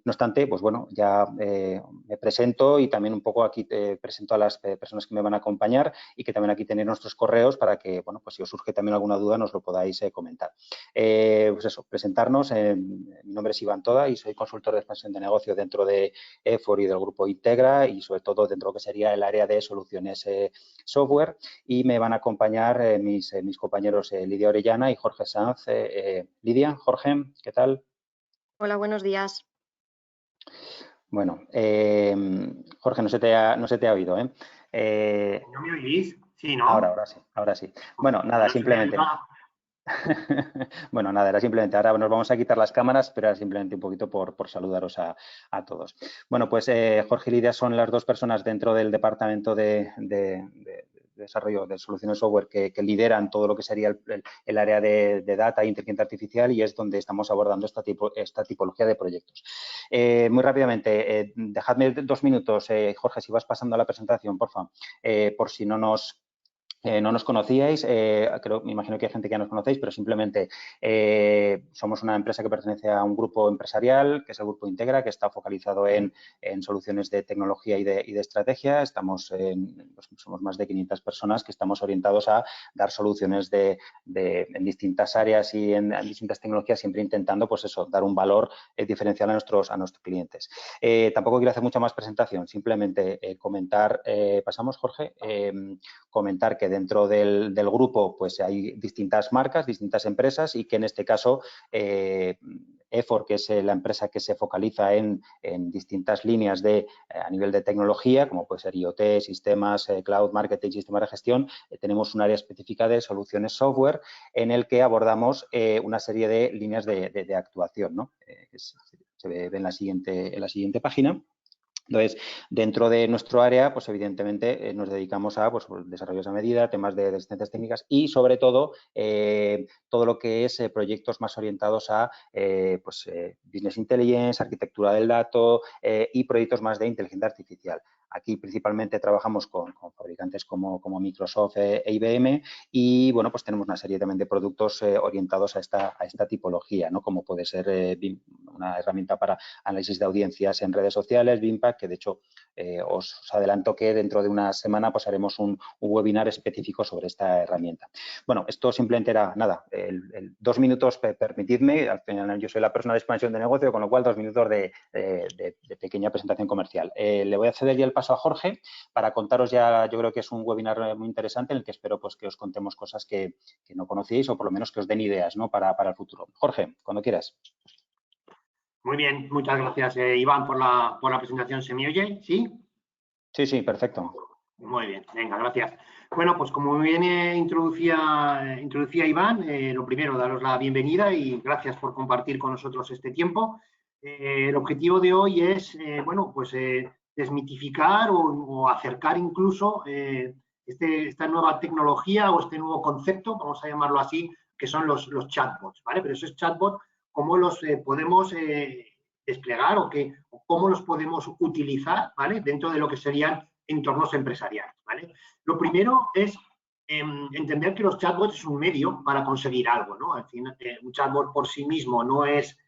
No obstante, pues bueno, ya me presento y también un poco aquí te presento a las personas que me van a acompañar y que también aquí tenéis nuestros correos para que, bueno, pues si os surge también alguna duda nos lo podáis comentar. Pues eso, presentarnos. Mi nombre es Iván Toda y soy consultor de expansión de negocio dentro de EFOR y del grupo Integra y sobre todo dentro de lo que sería el área de soluciones software, y me van a acompañar mis compañeros Lidia Orellana y Jorge Sanz. Lidia, Jorge, ¿qué tal? Hola, buenos días. Bueno, Jorge, no se te ha oído, ¿eh? ¿No me oís? Sí, ¿no? Ahora sí, ahora sí. Bueno, nada, simplemente. Bueno, nada, era simplemente, ahora nos vamos a quitar las cámaras, pero era simplemente un poquito por saludaros a todos. Bueno, pues Jorge y Lidia son las dos personas dentro del departamento de desarrollo de soluciones software que lideran todo lo que sería el área de data e inteligencia artificial, y es donde estamos abordando esta tipología de proyectos. Muy rápidamente, dejadme 2 minutos, Jorge, si vas pasando a la presentación, por favor, por si no nos conocíais. Me imagino que hay gente que ya nos conocéis, pero simplemente somos una empresa que pertenece a un grupo empresarial, que es el Grupo Integra, que está focalizado en soluciones de tecnología y de estrategia. Pues somos más de 500 personas que estamos orientados a dar soluciones en distintas áreas y en distintas tecnologías, siempre intentando, pues eso, dar un valor diferencial a nuestros clientes. Tampoco quiero hacer mucha más presentación, simplemente comentar, pasamos, Jorge, comentar que dentro del grupo pues hay distintas marcas, distintas empresas, y que en este caso EFOR, que es la empresa que se focaliza en distintas líneas a nivel de tecnología, como puede ser IoT, sistemas, cloud, marketing, sistemas de gestión, tenemos un área específica de soluciones software en el que abordamos una serie de líneas de actuación, ¿no? Que se ve en la siguiente página. Entonces, dentro de nuestro área, pues evidentemente nos dedicamos a desarrollos a medida, temas de asistencias técnicas y, sobre todo, todo lo que es proyectos más orientados a business intelligence, arquitectura del dato y proyectos más de inteligencia artificial. Aquí principalmente trabajamos con fabricantes como Microsoft e IBM, y bueno, pues tenemos una serie también de productos orientados a esta tipología, ¿no? Como puede ser una herramienta para análisis de audiencias en redes sociales, Bimpact, que de hecho os adelanto que dentro de una semana pues haremos un webinar específico sobre esta herramienta. Bueno, esto simplemente era nada, 2 minutos, permitidme, al final yo soy la persona de expansión de negocio, con lo cual 2 minutos de pequeña presentación comercial. Le voy a ceder ya el paso a Jorge para contaros ya. Yo creo que es un webinar muy interesante en el que espero pues que os contemos cosas que no conocíais, o por lo menos que os den ideas, ¿no? para el futuro. Jorge, cuando quieras. Muy bien, muchas gracias, Iván, por la presentación. ¿Se me oye? ¿Sí? Sí, perfecto. Muy bien, venga, gracias. Bueno, pues como bien introducía Iván, lo primero, daros la bienvenida y gracias por compartir con nosotros este tiempo. El objetivo de hoy es, desmitificar o acercar incluso esta nueva tecnología o este nuevo concepto, vamos a llamarlo así, que son los chatbots, ¿vale? Pero esos chatbots, ¿cómo los podemos desplegar o cómo los podemos utilizar, ¿vale? Dentro de lo que serían entornos empresariales, ¿vale? Lo primero es entender que los chatbots es un medio para conseguir algo, ¿no? Al final, un chatbot por sí mismo no es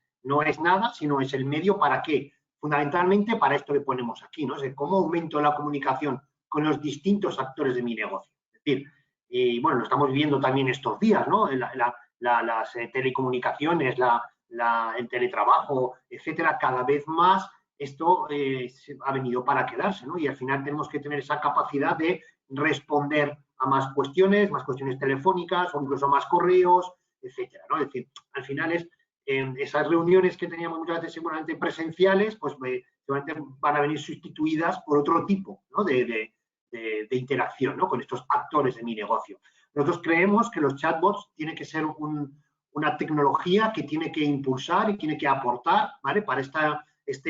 nada, sino es el medio para qué. Fundamentalmente para esto que ponemos aquí, ¿no? Es decir, cómo aumento la comunicación con los distintos actores de mi negocio. Es decir, y bueno, lo estamos viviendo también estos días, ¿no? Las telecomunicaciones, el teletrabajo, etcétera, cada vez más esto ha venido para quedarse, ¿no? Y al final tenemos que tener esa capacidad de responder a más cuestiones telefónicas o incluso más correos, etcétera, ¿no? Es decir, al final esas reuniones que teníamos muchas veces seguramente presenciales, pues seguramente van a venir sustituidas por otro tipo, ¿no? de interacción, ¿no? Con estos actores de mi negocio. Nosotros creemos que los chatbots tienen que ser una tecnología que tiene que impulsar y tiene que aportar, ¿vale? Para esta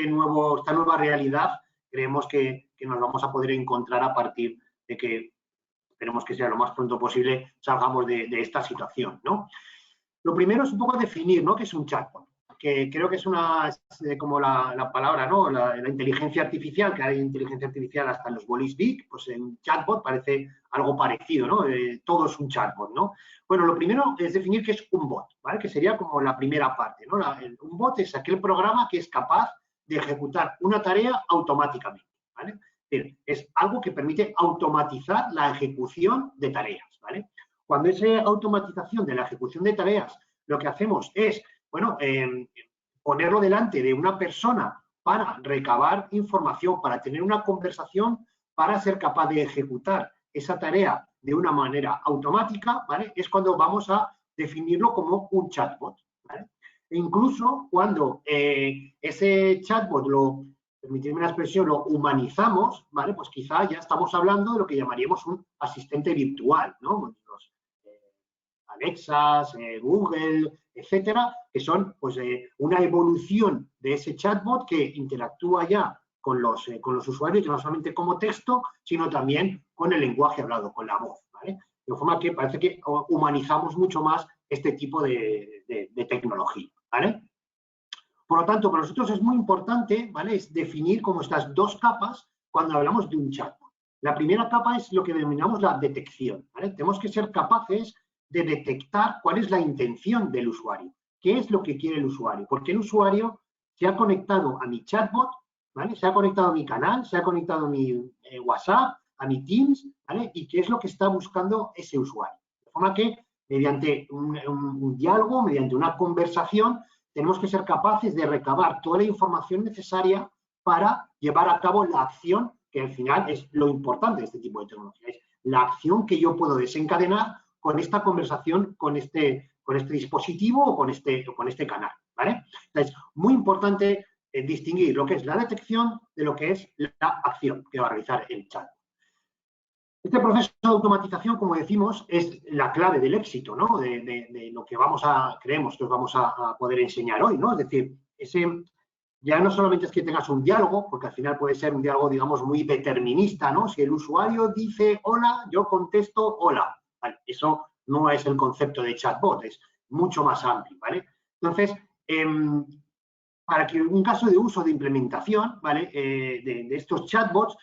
nueva realidad. Creemos que nos vamos a poder encontrar a partir de que esperemos que sea lo más pronto posible salgamos de esta situación, ¿no? Lo primero es un poco definir, ¿no?, qué es un chatbot, que creo que es como la palabra, ¿no?, la inteligencia artificial, que hay inteligencia artificial hasta en los bolis big, pues en chatbot parece algo parecido, ¿no? Todo es un chatbot, ¿no? Bueno, lo primero es definir qué es un bot, ¿vale? Que sería como la primera parte, ¿no? Un bot es aquel programa que es capaz de ejecutar una tarea automáticamente, ¿vale? Es algo que permite automatizar la ejecución de tareas, ¿vale? Cuando esa automatización de la ejecución de tareas, lo que hacemos es, bueno, ponerlo delante de una persona para recabar información, para tener una conversación, para ser capaz de ejecutar esa tarea de una manera automática, ¿vale? Es cuando vamos a definirlo como un chatbot, ¿vale? E incluso cuando ese chatbot permitidme la expresión, lo humanizamos, ¿vale? Pues quizá ya estamos hablando de lo que llamaríamos un asistente virtual, ¿no? Los Alexas, Google, etcétera, que son pues una evolución de ese chatbot que interactúa ya con los usuarios, no solamente como texto, sino también con el lenguaje hablado, con la voz, ¿vale? De forma que parece que humanizamos mucho más este tipo de tecnología, ¿vale? Por lo tanto, para nosotros es muy importante, ¿vale? Es definir como estas dos capas cuando hablamos de un chatbot. La primera capa es lo que denominamos la detección, ¿vale? Tenemos que ser capaces de detectar cuál es la intención del usuario, qué es lo que quiere el usuario, porque el usuario se ha conectado a mi chatbot, ¿vale? Se ha conectado a mi canal, se ha conectado a mi WhatsApp, a mi Teams, ¿vale? Y qué es lo que está buscando ese usuario. De forma que mediante un diálogo, mediante una conversación, tenemos que ser capaces de recabar toda la información necesaria para llevar a cabo la acción, que al final es lo importante de este tipo de tecnología, es la acción que yo puedo desencadenar con esta conversación, con este dispositivo o con este canal, ¿vale? Entonces, muy importante distinguir lo que es la detección de lo que es la acción que va a realizar el chat. Este proceso de automatización, como decimos, es la clave del éxito, ¿no? De lo que creemos que os vamos a poder enseñar hoy, ¿no? Es decir, ya no solamente es que tengas un diálogo, porque al final puede ser un diálogo, digamos, muy determinista, ¿no? Si el usuario dice hola, yo contesto hola. Vale, eso no es el concepto de chatbot, es mucho más amplio, ¿vale? Entonces, para que un caso de uso de implementación, ¿vale? De estos chatbots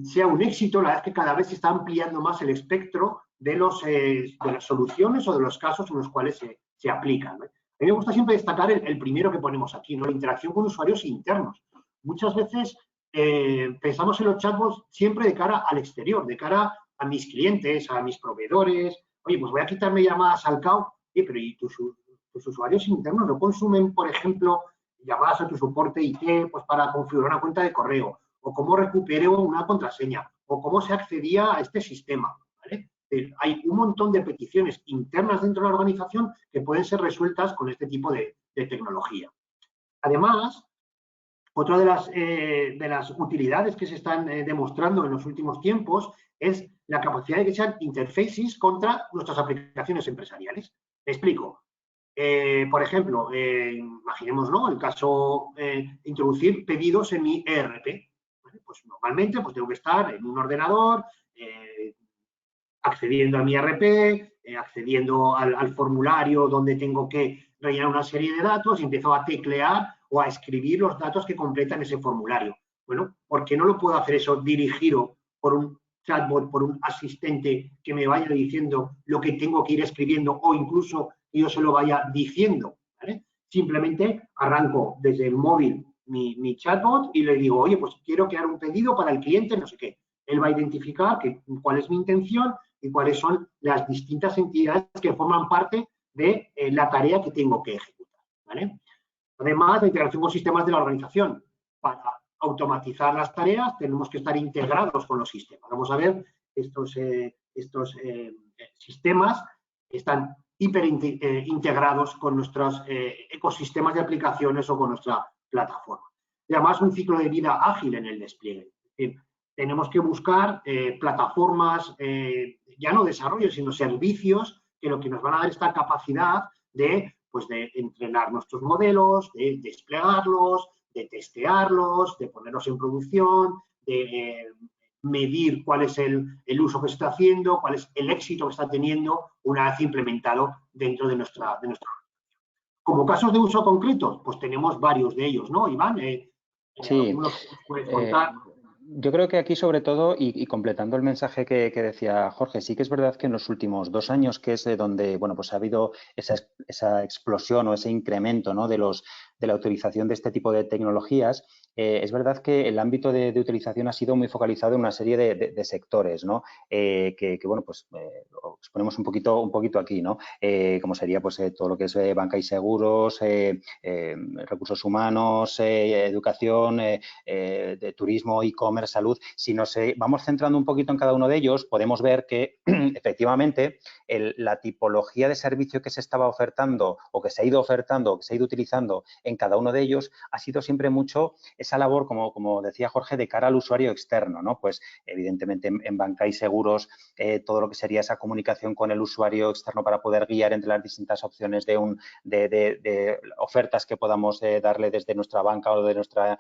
sea un éxito, la verdad es que cada vez se está ampliando más el espectro de las soluciones o de los casos en los cuales se aplican, ¿no? A mí me gusta siempre destacar el primero que ponemos aquí, ¿no? La interacción con usuarios internos. Muchas veces pensamos en los chatbots siempre de cara al exterior, de cara a mis clientes, a mis proveedores. Oye, pues voy a quitarme llamadas al CAO, pero ¿y tus usuarios internos no consumen, por ejemplo, llamadas a tu soporte IT pues para configurar una cuenta de correo? O cómo recupero una contraseña, o cómo se accedía a este sistema, ¿vale? Hay un montón de peticiones internas dentro de la organización que pueden ser resueltas con este tipo de tecnología. Además, otra de las utilidades que se están demostrando en los últimos tiempos es la capacidad de que sean interfaces contra nuestras aplicaciones empresariales. Me explico. Por ejemplo, imaginemos, ¿no? El caso introducir pedidos en mi ERP. ¿Vale? Pues normalmente pues tengo que estar en un ordenador, accediendo a mi ERP, accediendo al formulario donde tengo que rellenar una serie de datos y empiezo a teclear o a escribir los datos que completan ese formulario. Bueno, ¿por qué no lo puedo hacer eso dirigido por un chatbot, por un asistente que me vaya diciendo lo que tengo que ir escribiendo o incluso yo se lo vaya diciendo, ¿vale? Simplemente arranco desde el móvil mi chatbot y le digo, oye, pues quiero crear un pedido para el cliente, no sé qué. Él va a identificar cuál es mi intención y cuáles son las distintas entidades que forman parte de la tarea que tengo que ejecutar, ¿vale? Además, la integración con sistemas de la organización. Para automatizar las tareas tenemos que estar integrados con los sistemas. Vamos a ver, estos sistemas están hiper integrados con nuestros ecosistemas de aplicaciones o con nuestra plataforma. Y además, un ciclo de vida ágil en el despliegue. Es decir, tenemos que buscar plataformas, ya no desarrollo, sino servicios que lo que nos van a dar esta capacidad de entrenar nuestros modelos, de desplegarlos, de testearlos, de ponerlos en producción, de medir cuál es el uso que se está haciendo, cuál es el éxito que está teniendo una vez implementado dentro de nuestra organización. Como casos de uso concretos, pues tenemos varios de ellos, ¿no, Iván? Sí. ¿Puedes contar? Yo creo que aquí, sobre todo, y completando el mensaje que decía Jorge, sí que es verdad que en los últimos 2 años, que es de donde, bueno, pues ha habido esa explosión o ese incremento, ¿no? de los la utilización de este tipo de tecnologías, es verdad que el ámbito de utilización ha sido muy focalizado en una serie de sectores, ¿no? Bueno, pues os ponemos un poquito aquí, ¿no? Como sería pues todo lo que es banca y seguros, recursos humanos, educación, de turismo, e-commerce, salud. Si nos vamos centrando un poquito en cada uno de ellos, podemos ver que efectivamente la tipología de servicio que se estaba ofertando o que se ha ido ofertando o que se ha ido utilizando en cada uno de ellos ha sido siempre mucho esa labor, como decía Jorge, de cara al usuario externo, ¿no? Pues evidentemente en banca y seguros todo lo que sería esa comunicación con el usuario externo para poder guiar entre las distintas opciones de ofertas que podamos darle desde nuestra banca o de nuestra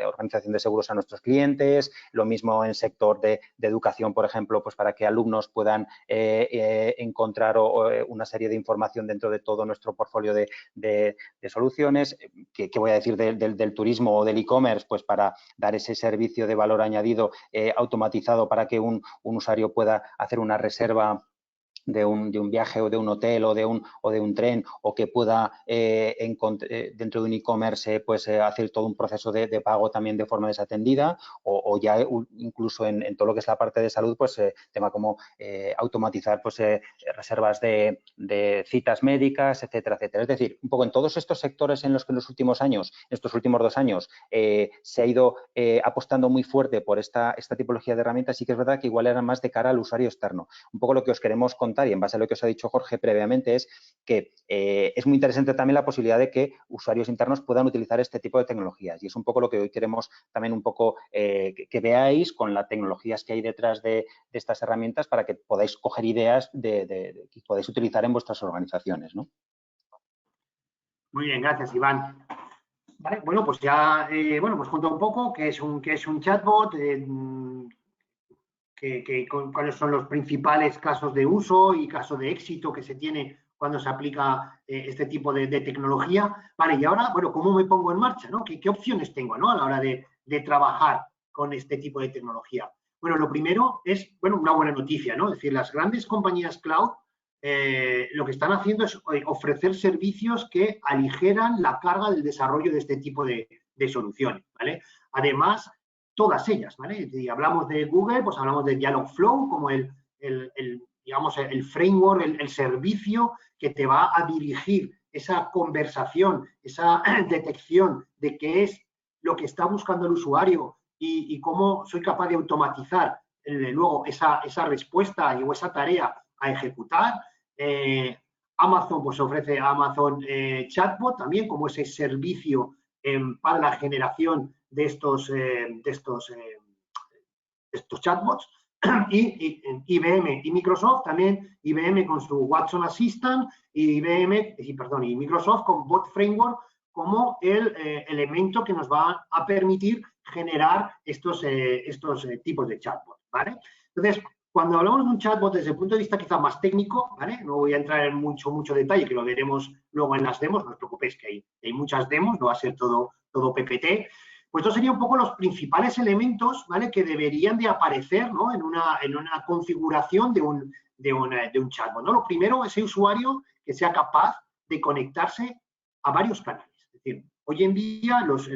organización de seguros a nuestros clientes. Lo mismo en sector de educación, por ejemplo, pues para que alumnos puedan encontrar una serie de información dentro de todo nuestro portfolio de soluciones. ¿Qué voy a decir del turismo o del e-commerce? Pues para dar ese servicio de valor añadido automatizado para que un usuario pueda hacer una reserva de un viaje o de un hotel o de un tren, o que pueda dentro de un e-commerce pues hacer todo un proceso de pago también de forma desatendida, o ya incluso en todo lo que es la parte de salud, pues tema como automatizar pues reservas de citas médicas, etcétera, etcétera. Es decir, un poco en todos estos sectores en los que en los últimos años, estos últimos 2 años, se ha ido apostando muy fuerte por esta tipología de herramientas. Sí que es verdad que igual eran más de cara al usuario externo. Un poco lo que os queremos contar, y en base a lo que os ha dicho Jorge previamente, es que es muy interesante también la posibilidad de que usuarios internos puedan utilizar este tipo de tecnologías, y es un poco lo que hoy queremos también un poco que veáis con las tecnologías que hay detrás de estas herramientas, para que podáis coger ideas que podáis utilizar en vuestras organizaciones, ¿no? Muy bien, gracias, Iván. Vale, bueno, pues ya, pues cuento un poco qué es un chatbot, cuáles son los principales casos de uso y casos de éxito que se tiene cuando se aplica este tipo de tecnología. Vale, y ahora, bueno, ¿cómo me pongo en marcha, no? ¿Qué opciones tengo, no, a la hora de trabajar con este tipo de tecnología? Bueno, lo primero es, bueno, una buena noticia, ¿no? Es decir, las grandes compañías cloud lo que están haciendo es ofrecer servicios que aligeran la carga del desarrollo de este tipo de soluciones, ¿vale? Además, todas ellas, ¿vale? Si hablamos de Google, pues hablamos de Dialogflow como digamos, el framework, el servicio que te va a dirigir esa conversación, esa detección de qué es lo que está buscando el usuario y cómo soy capaz de automatizar luego esa respuesta o esa tarea a ejecutar. Amazon pues ofrece Amazon Chatbot también como ese servicio para la generación de estos chatbots. Y IBM y Microsoft también, IBM con su Watson Assistant y Microsoft con Bot Framework como el elemento que nos va a permitir generar estos tipos de chatbots, ¿vale? Entonces, cuando hablamos de un chatbot desde el punto de vista quizá más técnico, ¿vale? No voy a entrar en mucho detalle, que lo veremos luego en las demos, no os preocupéis que hay muchas demos, no va a ser todo PPT. Pues estos serían un poco los principales elementos, ¿vale? Que deberían de aparecer, ¿no? en una configuración de un chatbot, ¿no? Lo primero, ese usuario que sea capaz de conectarse a varios canales. Es decir, hoy en día los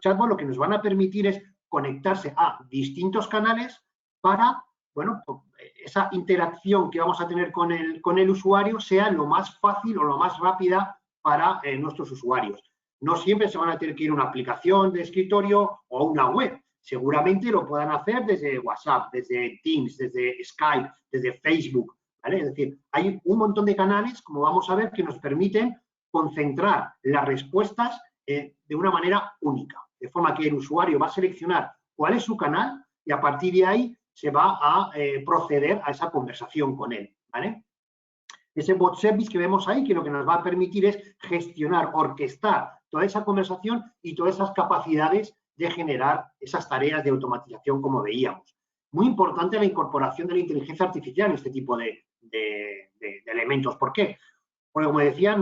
chatbots lo que nos van a permitir es conectarse a distintos canales para, bueno, esa interacción que vamos a tener con el usuario sea lo más fácil o lo más rápida para nuestros usuarios. No siempre se van a tener que ir a una aplicación de escritorio o a una web. Seguramente lo puedan hacer desde WhatsApp, desde Teams, desde Skype, desde Facebook, ¿vale? Es decir, hay un montón de canales, como vamos a ver, que nos permiten concentrar las respuestas de una manera única, de forma que el usuario va a seleccionar cuál es su canal y a partir de ahí se va a proceder a esa conversación con él, ¿vale? Ese bot service que vemos ahí, que lo que nos va a permitir es gestionar, orquestar toda esa conversación y todas esas capacidades de generar esas tareas de automatización, como veíamos. Muy importante la incorporación de la inteligencia artificial en este tipo de elementos. ¿Por qué? Porque, como decía,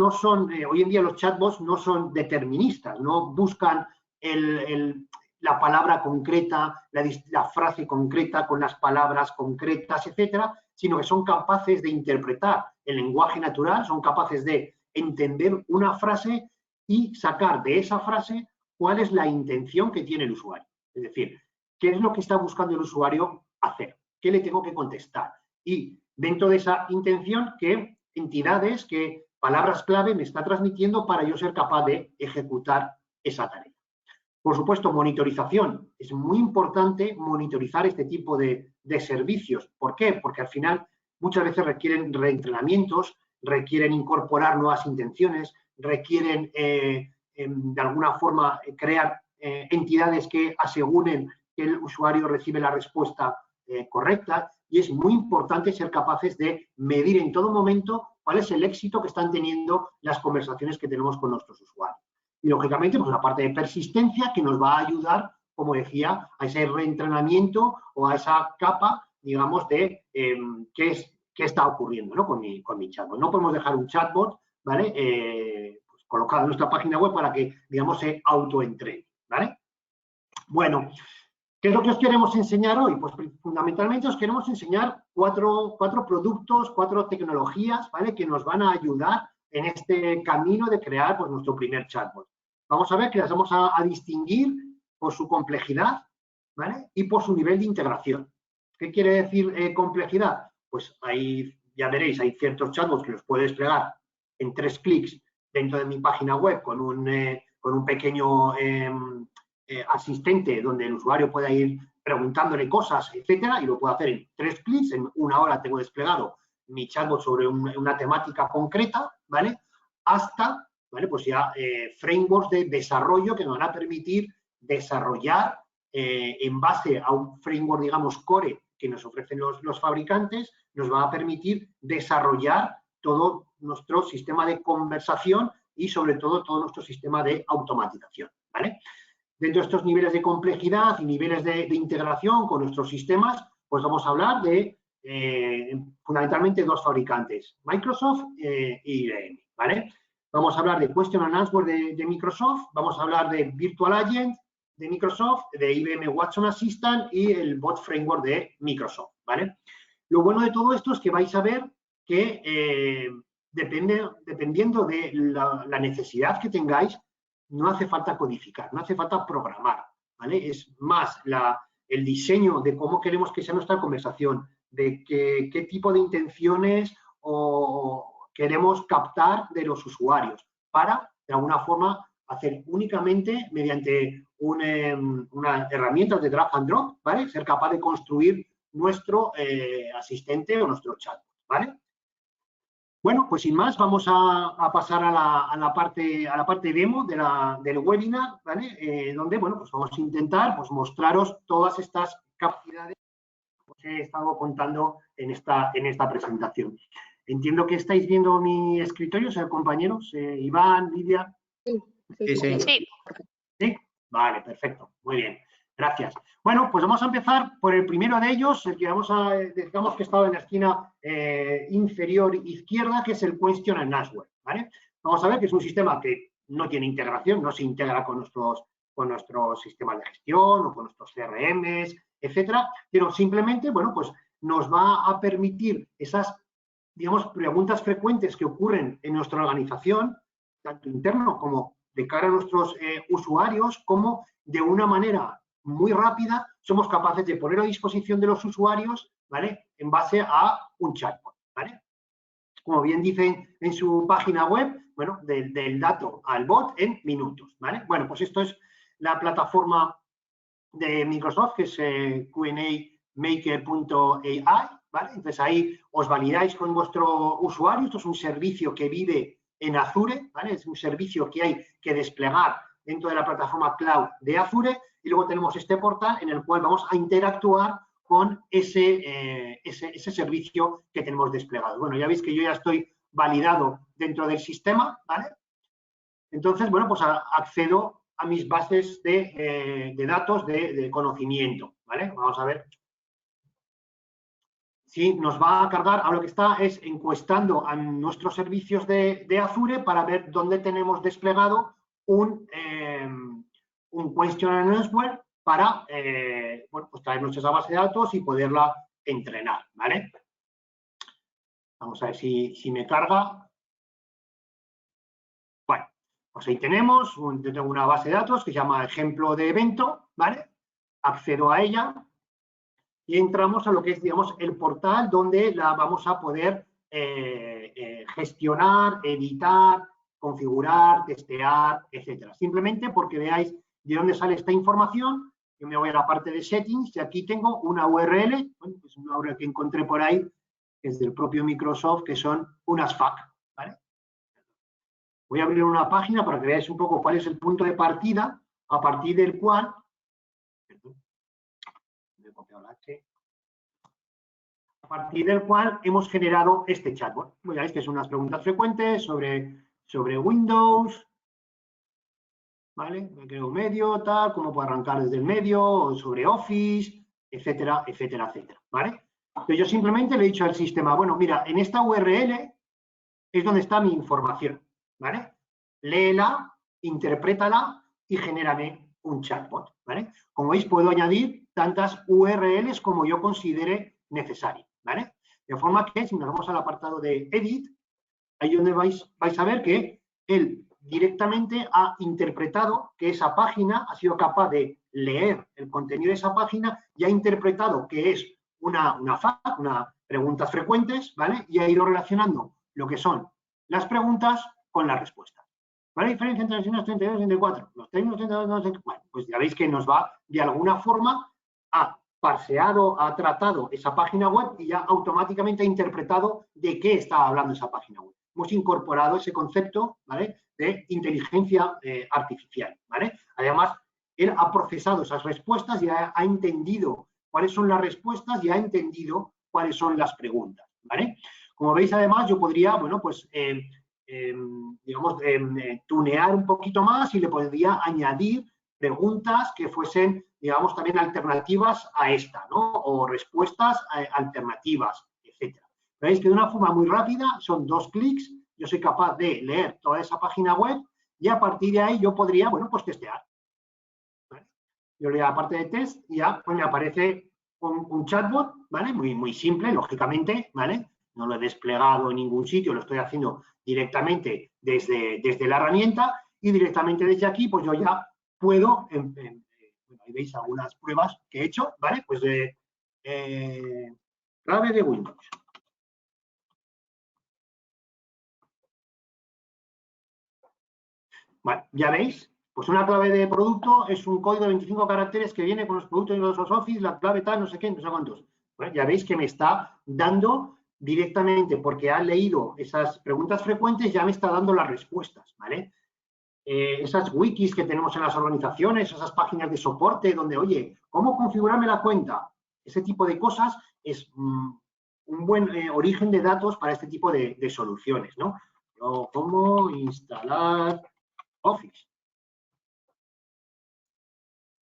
hoy en día los chatbots no son deterministas, no buscan la palabra concreta, la frase concreta con las palabras concretas, etcétera, sino que son capaces de interpretar el lenguaje natural, son capaces de entender una frase y sacar de esa frase cuál es la intención que tiene el usuario. Es decir, qué es lo que está buscando el usuario hacer, qué le tengo que contestar. Y dentro de esa intención, qué entidades, qué palabras clave me está transmitiendo para yo ser capaz de ejecutar esa tarea. Por supuesto, monitorización. Es muy importante monitorizar este tipo de servicios. ¿Por qué? Porque al final muchas veces requieren reentrenamientos, requieren incorporar nuevas intenciones, requieren de alguna forma crear entidades que aseguren que el usuario recibe la respuesta correcta, y es muy importante ser capaces de medir en todo momento cuál es el éxito que están teniendo las conversaciones que tenemos con nuestros usuarios. Y, lógicamente, pues una parte de persistencia que nos va a ayudar, como decía, a ese reentrenamiento o a esa capa, digamos, de qué está ocurriendo, ¿no? con mi chatbot. No podemos dejar un chatbot, ¿vale? Pues colocado en nuestra página web para que, digamos, se autoentrene, ¿vale? Bueno, ¿qué es lo que os queremos enseñar hoy? Pues fundamentalmente os queremos enseñar cuatro productos, 4 tecnologías, ¿vale? Que nos van a ayudar en este camino de crear, pues, nuestro primer chatbot. Vamos a ver que las vamos a distinguir por su complejidad, ¿vale? Y por su nivel de integración. ¿Qué quiere decir complejidad? Pues ahí ya veréis, hay ciertos chatbots que los puedo desplegar en 3 clics dentro de mi página web con un pequeño asistente donde el usuario pueda ir preguntándole cosas, etcétera, y lo puedo hacer en 3 clics. En 1 hora tengo desplegado mi chatbot sobre una temática concreta, ¿vale? Hasta, ¿vale? Pues ya frameworks de desarrollo que nos van a permitir desarrollar en base a un framework, digamos, core que nos ofrecen los fabricantes, nos va a permitir desarrollar todo nuestro sistema de conversación y, sobre todo nuestro sistema de automatización, ¿vale? Dentro de estos niveles de complejidad y niveles de integración con nuestros sistemas, pues vamos a hablar de fundamentalmente 2 fabricantes, Microsoft e IBM, ¿vale? Vamos a hablar de Question and Answer de Microsoft, vamos a hablar de Virtual Agent de Microsoft, de IBM Watson Assistant y el Bot Framework de Microsoft, ¿vale? Lo bueno de todo esto es que vais a ver que dependiendo de la necesidad que tengáis, no hace falta codificar, no hace falta programar, ¿vale? Es más el diseño de cómo queremos que sea nuestra conversación, de qué tipo de intenciones queremos captar de los usuarios para, de alguna forma, hacer únicamente mediante una herramienta de drag and drop, ¿vale? Ser capaz de construir nuestro asistente o nuestro chat, ¿vale? Bueno, pues sin más, vamos a pasar a la parte demo del webinar, ¿vale? Donde, bueno, pues vamos a intentar, pues, mostraros todas estas capacidades que os he estado contando en esta presentación. Entiendo que estáis viendo mi escritorio, compañeros, Iván, Lidia. Sí. ¿Sí? Vale, perfecto, muy bien, gracias. Bueno, pues vamos a empezar por el primero de ellos, el que digamos que estaba en la esquina inferior izquierda, que es el Question and Answer, ¿vale? Vamos a ver que es un sistema que no tiene integración, no se integra con nuestros sistemas de gestión o con nuestros CRMs, etcétera, pero simplemente, bueno, pues nos va a permitir esas, digamos, preguntas frecuentes que ocurren en nuestra organización, tanto interno como de cara a nuestros usuarios, como de una manera muy rápida somos capaces de poner a disposición de los usuarios, ¿vale? En base a un chatbot, ¿vale? Como bien dicen en su página web, bueno, del dato al bot en minutos, ¿vale? Bueno, pues esto es la plataforma de Microsoft, que es QAmaker.ai, ¿vale? Entonces ahí os validáis con vuestro usuario. Esto es un servicio que vive en Azure, ¿vale? Es un servicio que hay que desplegar dentro de la plataforma cloud de Azure, y luego tenemos este portal en el cual vamos a interactuar con ese servicio que tenemos desplegado. Bueno, ya veis que yo ya estoy validado dentro del sistema, ¿vale? Entonces, bueno, pues accedo a mis bases de datos de conocimiento, ¿vale? Vamos a ver. Sí, nos va a cargar, ahora lo que está es encuestando a nuestros servicios de Azure para ver dónde tenemos desplegado un Question and Answer para, bueno, pues traernos esa base de datos y poderla entrenar, ¿vale? Vamos a ver si me carga. Bueno, Pues ahí tenemos una base de datos que se llama ejemplo de evento, ¿vale? Accedo a ella y entramos a lo que es, digamos, el portal donde la vamos a poder gestionar, editar, configurar, testear, etcétera. Simplemente porque veáis de dónde sale esta información. Yo me voy a la parte de settings y aquí tengo una URL, bueno, pues una URL que encontré por ahí, que es del propio Microsoft, que son unas FAQ, ¿vale? Voy a abrir una página para que veáis un poco cuál es el punto de partida a partir del cual, hemos generado este chatbot. Veáis que son unas preguntas frecuentes sobre Windows, ¿vale? Me creo medio, tal, cómo puedo arrancar desde el medio, sobre Office, etcétera, etcétera, etcétera, ¿vale? Entonces yo simplemente le he dicho al sistema, bueno, mira, en esta URL es donde está mi información, ¿vale? Léela, interprétala y genérame un chatbot, ¿vale? Como veis, puedo añadir tantas URLs como yo considere necesario, ¿vale? De forma que, si nos vamos al apartado de Edit, ahí donde vais a ver que él directamente ha interpretado que esa página ha sido capaz de leer el contenido de esa página y ha interpretado que es una FAQ, una preguntas frecuentes, ¿vale? Y ha ido relacionando lo que son las preguntas con las respuestas. ¿Cuál es la diferencia entre los 32 y 34? Los términos 32 y 34. Bueno, pues ya veis que nos va, de alguna forma, a parseado, ha tratado esa página web y ya automáticamente ha interpretado de qué está hablando esa página web. Hemos incorporado ese concepto, ¿vale?, de inteligencia artificial, ¿vale? Además, él ha procesado esas respuestas y ha entendido cuáles son las respuestas y ha entendido cuáles son las preguntas, ¿vale? Como veis, además, yo podría, bueno, pues, digamos, tunear un poquito más y le podría añadir preguntas que fuesen, digamos, también alternativas a esta, ¿no? O respuestas alternativas, etcétera. Veis que de una forma muy rápida, son 2 clics, yo soy capaz de leer toda esa página web y a partir de ahí yo podría, bueno, pues testear, ¿vale? Yo le doy a la parte de test y ya pues me aparece un chatbot, ¿vale? Muy simple, lógicamente, ¿vale? No lo he desplegado en ningún sitio, lo estoy haciendo directamente desde la herramienta y directamente desde aquí, pues yo ya puedo, bueno, ahí veis algunas pruebas que he hecho, ¿vale? Pues clave de Windows. Vale, ya veis, pues una clave de producto es un código de 25 caracteres que viene con los productos de los Office, la clave tal, no sé qué, no sé cuántos. Bueno, ya veis que me está dando directamente, porque ha leído esas preguntas frecuentes, ya me está dando las respuestas, ¿vale? Esas wikis que tenemos en las organizaciones, esas páginas de soporte donde, oye, ¿cómo configurarme la cuenta? Ese tipo de cosas es un buen origen de datos para este tipo de soluciones, ¿no? ¿Cómo instalar Office?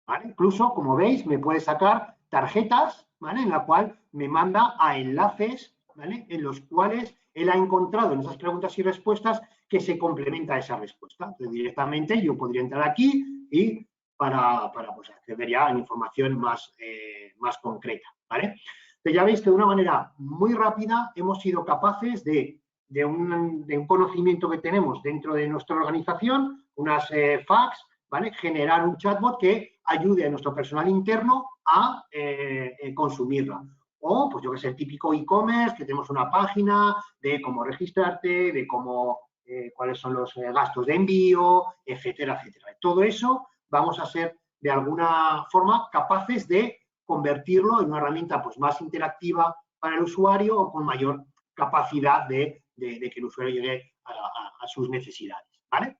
¿Vale? Incluso, como veis, me puede sacar tarjetas, ¿vale?, en la cual me manda a enlaces, ¿vale?, en los cuales él ha encontrado en esas preguntas y respuestas que se complementa a esa respuesta. Entonces, directamente yo podría entrar aquí y para pues, acceder ya a información más concreta, ¿vale? Entonces, ya veis que de una manera muy rápida hemos sido capaces de un conocimiento que tenemos dentro de nuestra organización, unas FAQs, ¿vale?, generar un chatbot que ayude a nuestro personal interno a consumirla. O, pues yo que sé, el típico e-commerce, que tenemos una página de cómo registrarte, de cómo, cuáles son los gastos de envío, etcétera, etcétera. Todo eso vamos a ser, de alguna forma, capaces de convertirlo en una herramienta pues, más interactiva para el usuario o con mayor capacidad de que el usuario llegue a sus necesidades, ¿vale?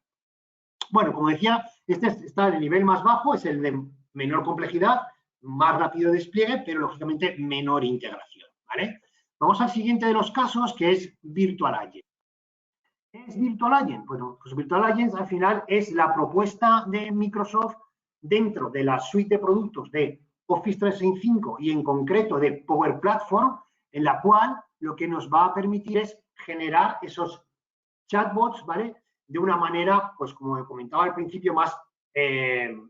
Bueno, como decía, este está en el nivel más bajo, es el de menor complejidad, más rápido despliegue, pero lógicamente menor integración, ¿vale? Vamos al siguiente de los casos, que es Virtual Agent. ¿Qué es Virtual Agent? Bueno, pues Virtual Agent al final es la propuesta de Microsoft dentro de la suite de productos de Office 365 y en concreto de Power Platform, en la cual lo que nos va a permitir es generar esos chatbots, ¿vale?, de una manera, pues como comentaba al principio, más drag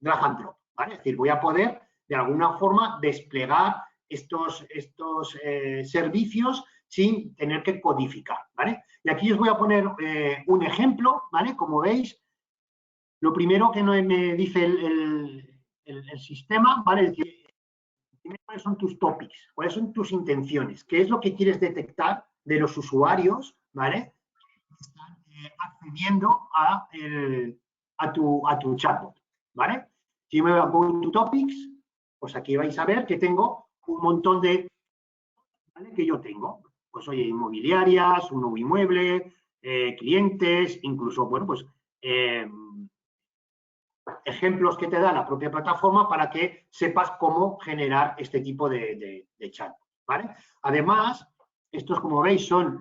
and drop, ¿vale? Es decir, voy a poder de alguna forma desplegar estos servicios sin tener que codificar, ¿vale? Y aquí os voy a poner un ejemplo, ¿vale? Como veis, lo primero que me dice el sistema, ¿vale? Es decir, cuáles son tus topics, cuáles son tus intenciones, qué es lo que quieres detectar de los usuarios, ¿vale? Que están accediendo a tu chatbot, ¿vale? Si me voy a Go to Topics, pues aquí vais a ver que tengo un montón de, ¿vale? Que yo tengo. Pues oye, inmobiliarias, un nuevo inmueble, clientes, incluso, bueno, pues ejemplos que te da la propia plataforma para que sepas cómo generar este tipo de chat, ¿vale? Además, estos, como veis, son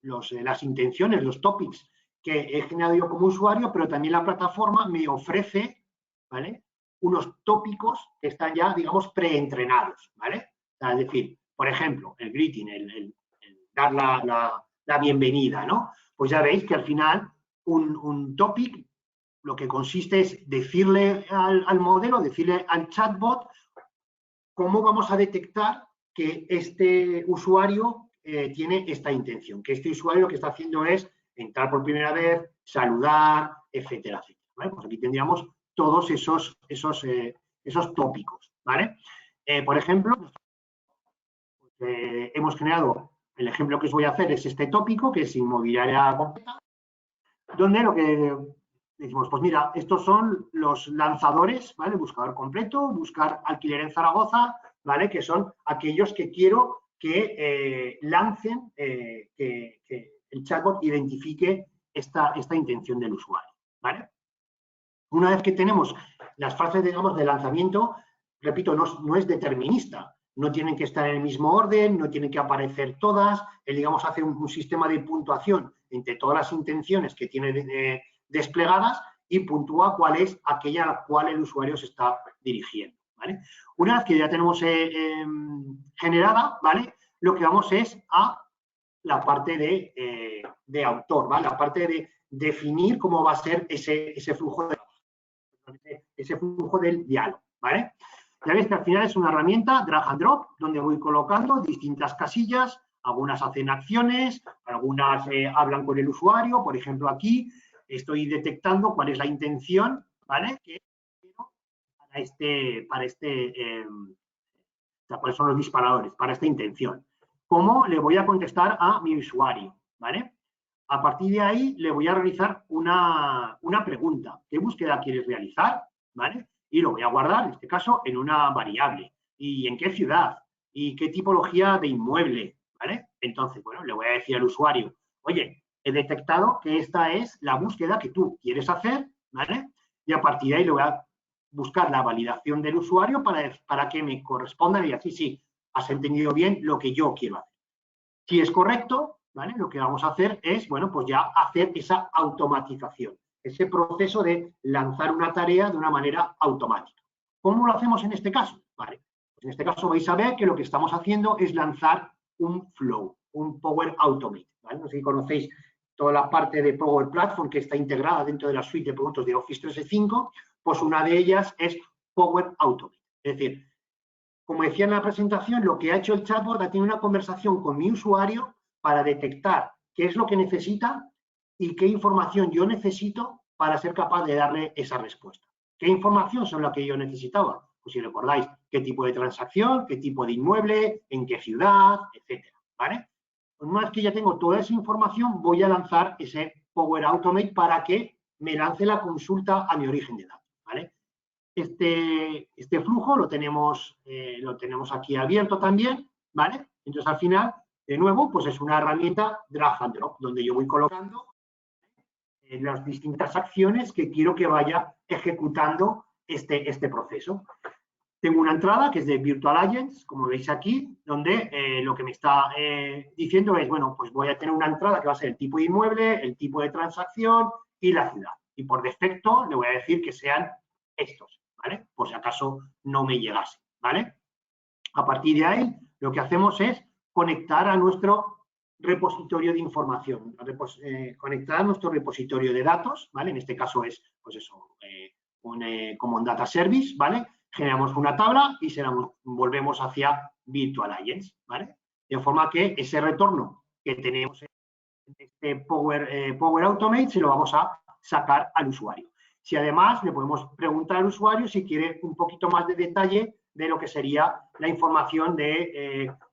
las intenciones, los topics que he generado yo como usuario, pero también la plataforma me ofrece, ¿vale?, unos tópicos que están ya, digamos, preentrenados, ¿vale? Es decir, por ejemplo, el greeting, el dar la bienvenida, ¿no? Pues ya veis que al final un topic lo que consiste es decirle al modelo, decirle al chatbot cómo vamos a detectar que este usuario tiene esta intención, que este usuario lo que está haciendo es entrar por primera vez, saludar, etcétera, etcétera, ¿vale? Pues aquí tendríamos todos esos tópicos, ¿vale? Por ejemplo, hemos generado, el ejemplo que os voy a hacer es este tópico, que es inmobiliaria completa, donde lo que decimos, pues mira, estos son los lanzadores, ¿vale? Buscador completo, buscar alquiler en Zaragoza, ¿vale? Que son aquellos que quiero que lancen, que el chatbot identifique esta intención del usuario, ¿vale? Una vez que tenemos las fases, digamos, de lanzamiento, repito, no es determinista, no tienen que estar en el mismo orden, no tienen que aparecer todas, digamos, hace un sistema de puntuación entre todas las intenciones que tiene desplegadas y puntúa cuál es aquella a la cual el usuario se está dirigiendo, ¿vale? Una vez que ya tenemos generada, ¿vale?, lo que vamos es a la parte de autor, ¿vale? La parte de definir cómo va a ser ese flujo del diálogo, ¿vale? Ya veis que al final es una herramienta drag and drop donde voy colocando distintas casillas, algunas hacen acciones, algunas hablan con el usuario, por ejemplo aquí estoy detectando cuál es la intención, ¿vale?, que cuáles son los disparadores para esta intención. ¿Cómo le voy a contestar a mi usuario? ¿Vale? A partir de ahí le voy a realizar una pregunta. ¿Qué búsqueda quieres realizar? ¿Vale? Y lo voy a guardar, en este caso, en una variable. ¿Y en qué ciudad? ¿Y qué tipología de inmueble? ¿Vale? Entonces, bueno, le voy a decir al usuario, oye, he detectado que esta es la búsqueda que tú quieres hacer, ¿vale? Y a partir de ahí le voy a buscar la validación del usuario para que me corresponda y así sí, has entendido bien lo que yo quiero hacer. Si es correcto, ¿vale?, lo que vamos a hacer es, bueno, pues ya hacer esa automatización, ese proceso de lanzar una tarea de una manera automática. ¿Cómo lo hacemos en este caso? Vale, pues en este caso vais a ver que lo que estamos haciendo es lanzar un flow, un Power Automate, ¿vale? No sé si conocéis toda la parte de Power Platform que está integrada dentro de la suite de productos de Office 365, pues una de ellas es Power Automate. Es decir, como decía en la presentación, lo que ha hecho el chatbot ha tenido una conversación con mi usuario para detectar qué es lo que necesita y qué información yo necesito para ser capaz de darle esa respuesta. ¿Qué información son la que yo necesitaba? Pues si recordáis, qué tipo de transacción, qué tipo de inmueble, en qué ciudad, etcétera, ¿vale? Una vez que ya tengo toda esa información, voy a lanzar ese Power Automate para que me lance la consulta a mi origen de datos, ¿vale? Este flujo lo tenemos aquí abierto también, ¿vale? Entonces, al final, de nuevo, pues es una herramienta drag and drop, donde yo voy colocando las distintas acciones que quiero que vaya ejecutando este proceso. Tengo una entrada que es de Virtual Agents, como veis aquí, donde lo que me está diciendo es, bueno, pues voy a tener una entrada que va a ser el tipo de inmueble, el tipo de transacción y la ciudad. Y por defecto le voy a decir que sean estos, ¿vale? Por si acaso no me llegase, ¿vale? A partir de ahí, lo que hacemos es conectar a nuestro repositorio de información, conectar a nuestro repositorio de datos, ¿vale? En este caso es, pues eso, como un data service, ¿vale? Generamos una tabla y volvemos hacia Virtual Agents, ¿vale? De forma que ese retorno que tenemos en este Power Automate se lo vamos a sacar al usuario. Si además le podemos preguntar al usuario si quiere un poquito más de detalle de lo que sería la información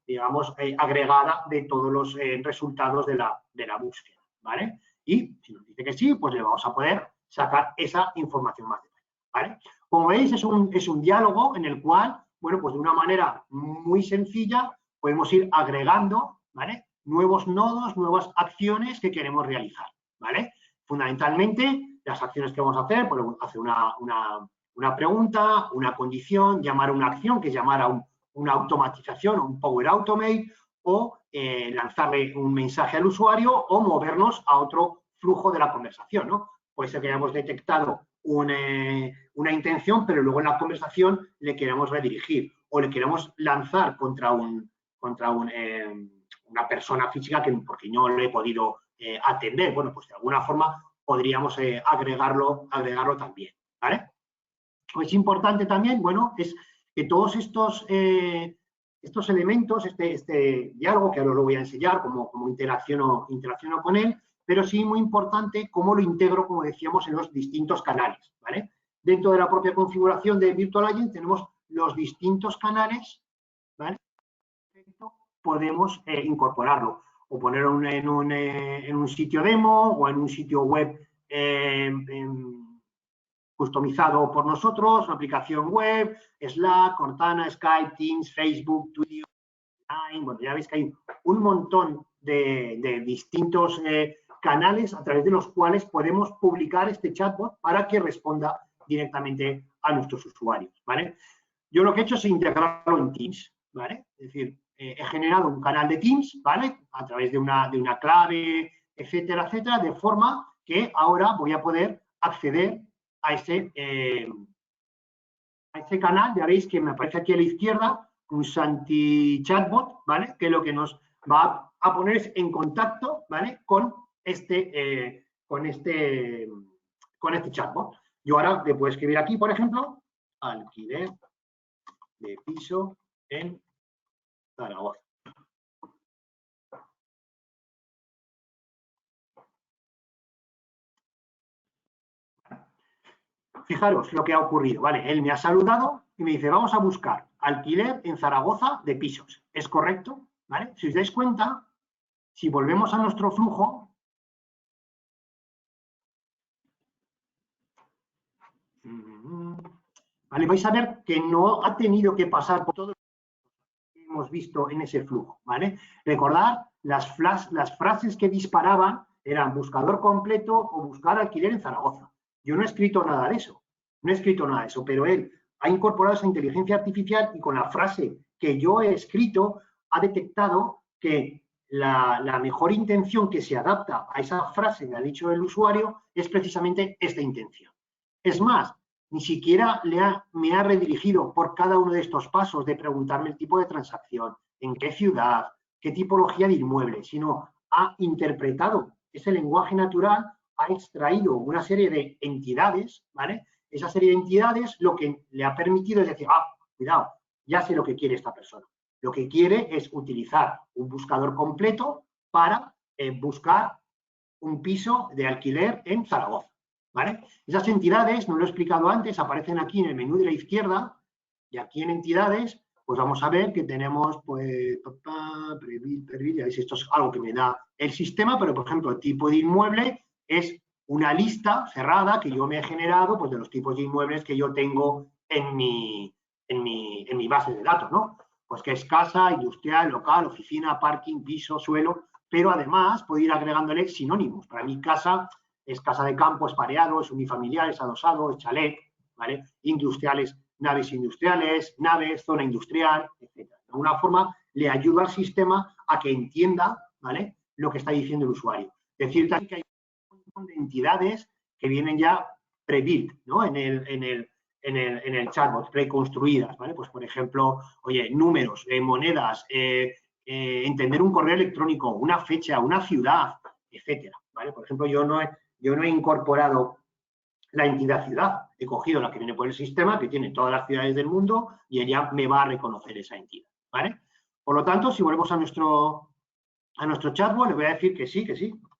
digamos, agregada de todos los resultados de la búsqueda, ¿vale? Y si nos dice que sí, pues le vamos a poder sacar esa información más detallada, ¿vale? Como veis, es un diálogo en el cual, bueno, pues de una manera muy sencilla podemos ir agregando, ¿vale?, nuevos nodos, nuevas acciones que queremos realizar, ¿vale? Fundamentalmente, las acciones que vamos a hacer, podemos hacer una pregunta, una condición, llamar a una acción, que es llamar a una automatización, un Power Automate, o lanzarle un mensaje al usuario o movernos a otro flujo de la conversación, ¿no? Puede ser que hayamos detectado una intención, pero luego en la conversación le queremos redirigir o le queremos lanzar contra una persona física porque no le he podido atender. Bueno, pues de alguna forma podríamos agregarlo también, ¿vale? Es importante también, bueno, es que todos estos elementos, este diálogo, que ahora os lo voy a enseñar, cómo interacciono con él, pero sí muy importante cómo lo integro, como decíamos, en los distintos canales, ¿vale? Dentro de la propia configuración de Virtual Agent tenemos los distintos canales, ¿vale? Podemos incorporarlo o ponerlo en un sitio demo o en un sitio web customizado por nosotros, una aplicación web, Slack, Cortana, Skype, Teams, Facebook, Twitter, bueno, ya veis que hay un montón de distintos canales a través de los cuales podemos publicar este chatbot para que responda directamente a nuestros usuarios, ¿vale? Yo lo que he hecho es integrarlo en Teams, ¿vale? Es decir, he generado un canal de Teams, ¿vale?, a través de una clave, etcétera, etcétera, de forma que ahora voy a poder acceder a ese canal. Ya veis que me aparece aquí a la izquierda un Santi Chatbot, ¿vale?, que lo que nos va a poner es en contacto, ¿vale?, con este chatbot. Yo ahora le puedo escribir aquí, por ejemplo, alquiler de piso en Zaragoza. Fijaros lo que ha ocurrido, ¿vale? Él me ha saludado y me dice, vamos a buscar alquiler en Zaragoza de pisos. ¿Es correcto? ¿Vale? Si os dais cuenta, si volvemos a nuestro flujo, ¿vale?, vais a ver que no ha tenido que pasar por todo lo que hemos visto en ese flujo, ¿vale? Recordad, las frases que disparaban eran buscador completo o buscar alquiler en Zaragoza. Yo no he escrito nada de eso, pero él ha incorporado esa inteligencia artificial y con la frase que yo he escrito ha detectado que la mejor intención que se adapta a esa frase que ha dicho el usuario es precisamente esta intención. Es más, ni siquiera me ha redirigido por cada uno de estos pasos de preguntarme el tipo de transacción, en qué ciudad, qué tipología de inmueble, sino ha interpretado ese lenguaje natural, ha extraído una serie de entidades, ¿vale? Esa serie de entidades lo que le ha permitido es decir, cuidado, ya sé lo que quiere esta persona. Lo que quiere es utilizar un buscador completo para buscar un piso de alquiler en Zaragoza, ¿vale? Esas entidades, no lo he explicado antes, aparecen aquí en el menú de la izquierda y aquí en entidades, pues vamos a ver que tenemos, pues, ya veis, esto es algo que me da el sistema, pero por ejemplo, el tipo de inmueble es una lista cerrada que yo me he generado, pues, de los tipos de inmuebles que yo tengo en mi base de datos, ¿no? Pues que es casa, industrial, local, oficina, parking, piso, suelo, pero además puedo ir agregándole sinónimos. Para mí casa es casa de campo, es pareado, es unifamiliar, es adosado, es chalet, ¿vale? Industriales, naves industriales, naves, zona industrial, etc. De alguna forma le ayuda al sistema a que entienda, ¿vale?, lo que está diciendo el usuario. Es decir, también que hay un montón de entidades que vienen ya pre-built, ¿no?, en el chatbot, preconstruidas, ¿vale? Pues, por ejemplo, oye, números, monedas, entender un correo electrónico, una fecha, una ciudad, etcétera, ¿vale? Por ejemplo, yo no he incorporado la entidad ciudad, he cogido la que viene por el sistema, que tiene todas las ciudades del mundo, y ella me va a reconocer esa entidad, ¿vale? Por lo tanto, si volvemos a nuestro chatbot, le voy a decir que sí,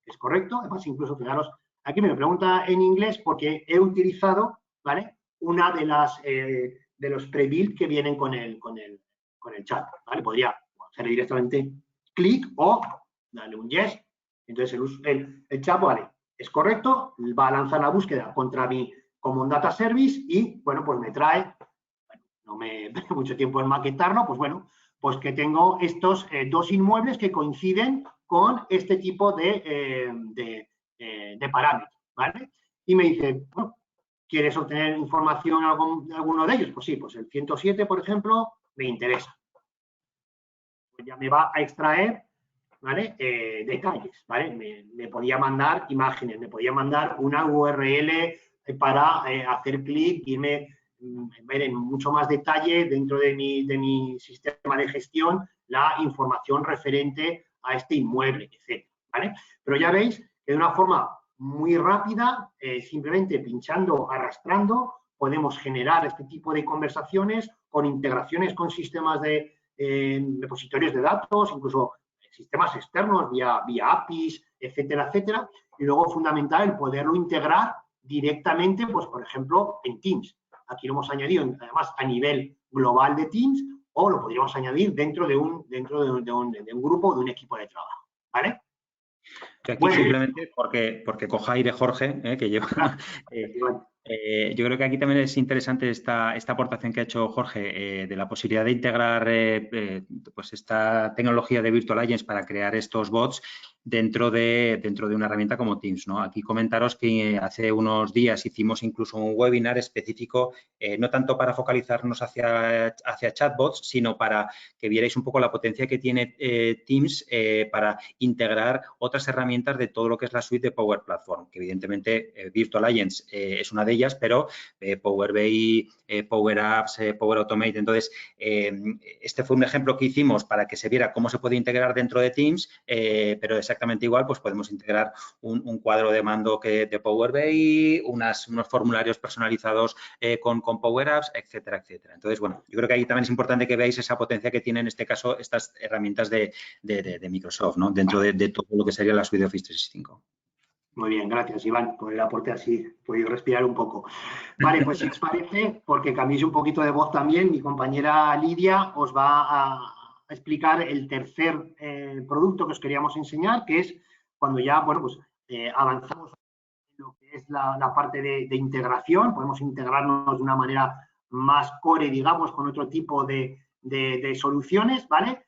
es correcto. Además, incluso, fijaros, aquí me lo pregunta en inglés porque he utilizado, ¿vale?, una de los pre-build que vienen con el chat, ¿vale? Podría hacer directamente clic o darle un yes. Entonces, el chat, vale, es correcto, va a lanzar la búsqueda contra mi Common Data Service y, bueno, pues me trae, bueno, no me tengo mucho tiempo en maquetarlo, pues bueno, pues que tengo estos dos inmuebles que coinciden con este tipo de parámetros, ¿vale? Y me dice, bueno, ¿quieres obtener información de alguno de ellos? Pues sí, pues el 107, por ejemplo, me interesa. Pues ya me va a extraer, ¿vale?, detalles, ¿vale? Me podía mandar imágenes, me podía mandar una URL para hacer clic, irme ver en mucho más detalle dentro de mi sistema de gestión la información referente a este inmueble, etc., ¿vale? Pero ya veis que de una forma muy rápida, simplemente pinchando, arrastrando, podemos generar este tipo de conversaciones con integraciones con sistemas de repositorios de datos, incluso sistemas externos vía APIs, etcétera, etcétera. Y luego, fundamental, el poderlo integrar directamente, pues, por ejemplo, en Teams. Aquí lo hemos añadido, además, a nivel global de Teams, o lo podríamos añadir dentro de un grupo, de un equipo de trabajo, ¿vale? Aquí bueno, simplemente porque coja aire Jorge, que lleva... yo creo que aquí también es interesante esta aportación que ha hecho Jorge de la posibilidad de integrar pues esta tecnología de Virtual Agents para crear estos bots dentro de una herramienta como Teams, ¿no? Aquí comentaros que hace unos días hicimos incluso un webinar específico, no tanto para focalizarnos hacia chatbots, sino para que vierais un poco la potencia que tiene Teams para integrar otras herramientas de todo lo que es la suite de Power Platform, que evidentemente Virtual Agents es una de ellas, pero Power BI, Power Apps, Power Automate. Entonces, este fue un ejemplo que hicimos para que se viera cómo se puede integrar dentro de Teams, pero exactamente igual, pues podemos integrar un cuadro de mando de Power BI, unos formularios personalizados con Power Apps, etcétera, etcétera. Entonces, bueno, yo creo que ahí también es importante que veáis esa potencia que tienen en este caso estas herramientas de Microsoft, ¿no? Dentro de todo lo que sería la suite de Office 365. Muy bien, gracias, Iván, por el aporte, así he podido respirar un poco. Vale, pues si os parece, porque cambiéis un poquito de voz también, mi compañera Lidia os va a explicar el tercer producto que os queríamos enseñar, que es cuando ya, bueno, pues avanzamos en lo que es la parte de integración, podemos integrarnos de una manera más core, digamos, con otro tipo de soluciones, ¿vale?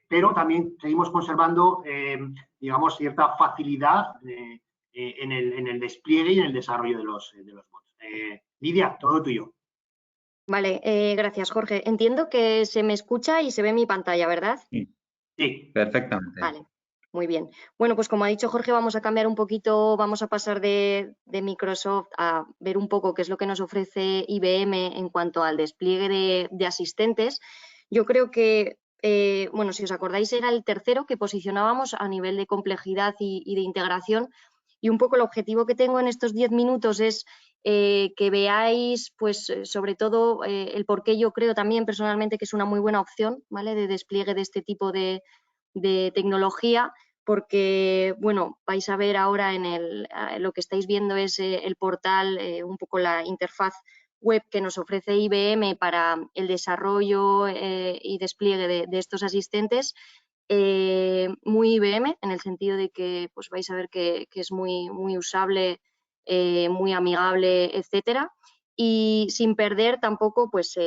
Pero también seguimos conservando, digamos, cierta facilidad en el despliegue y en el desarrollo de los bots. Lidia, todo tuyo. Vale, gracias, Jorge. Entiendo que se me escucha y se ve mi pantalla, ¿verdad? Sí, perfectamente. Vale, muy bien. Bueno, pues como ha dicho Jorge, vamos a cambiar un poquito, vamos a pasar de Microsoft a ver un poco qué es lo que nos ofrece IBM en cuanto al despliegue de asistentes. Yo creo que bueno, si os acordáis, era el tercero que posicionábamos a nivel de complejidad y de integración. Y un poco el objetivo que tengo en estos 10 minutos es que veáis, pues, sobre todo el por qué yo creo también personalmente que es una muy buena opción, ¿vale?, de despliegue de este tipo de tecnología, porque, bueno, vais a ver ahora lo que estáis viendo es el portal, un poco la interfaz web que nos ofrece IBM para el desarrollo y despliegue de estos asistentes, muy IBM, en el sentido de que pues vais a ver que es muy, muy usable, muy amigable, etcétera, y sin perder tampoco pues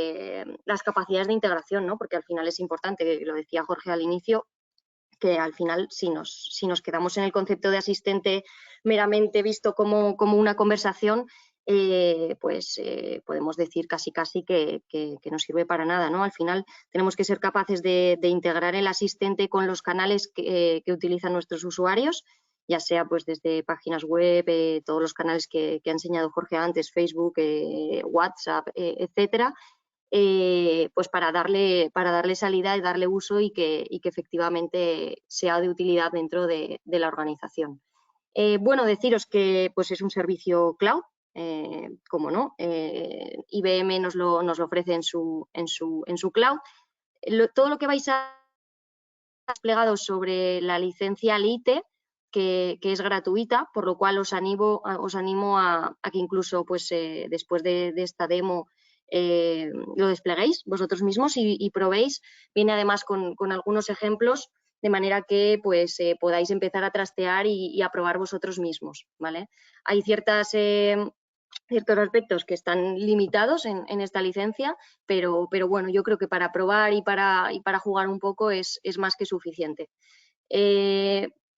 las capacidades de integración, ¿no? Porque al final es importante, lo decía Jorge al inicio, que al final si nos quedamos en el concepto de asistente meramente visto como una conversación, pues podemos decir casi que no sirve para nada, ¿no? Al final tenemos que ser capaces de integrar el asistente con los canales que utilizan nuestros usuarios, ya sea pues desde páginas web, todos los canales que ha enseñado Jorge antes, Facebook, WhatsApp, etcétera, pues para darle salida y darle uso y que efectivamente sea de utilidad dentro de la organización. Bueno, deciros que pues es un servicio cloud, como no, IBM nos lo ofrece en su cloud. todo lo que vais a desplegado sobre la licencia Lite, que es gratuita, por lo cual os animo a que incluso pues, después de esta demo lo despleguéis vosotros mismos y probéis. Viene además con algunos ejemplos de manera que pues, podáis empezar a trastear y a probar vosotros mismos, ¿vale? Hay ciertos aspectos que están limitados en esta licencia, pero bueno, yo creo que para probar y para jugar un poco es más que suficiente.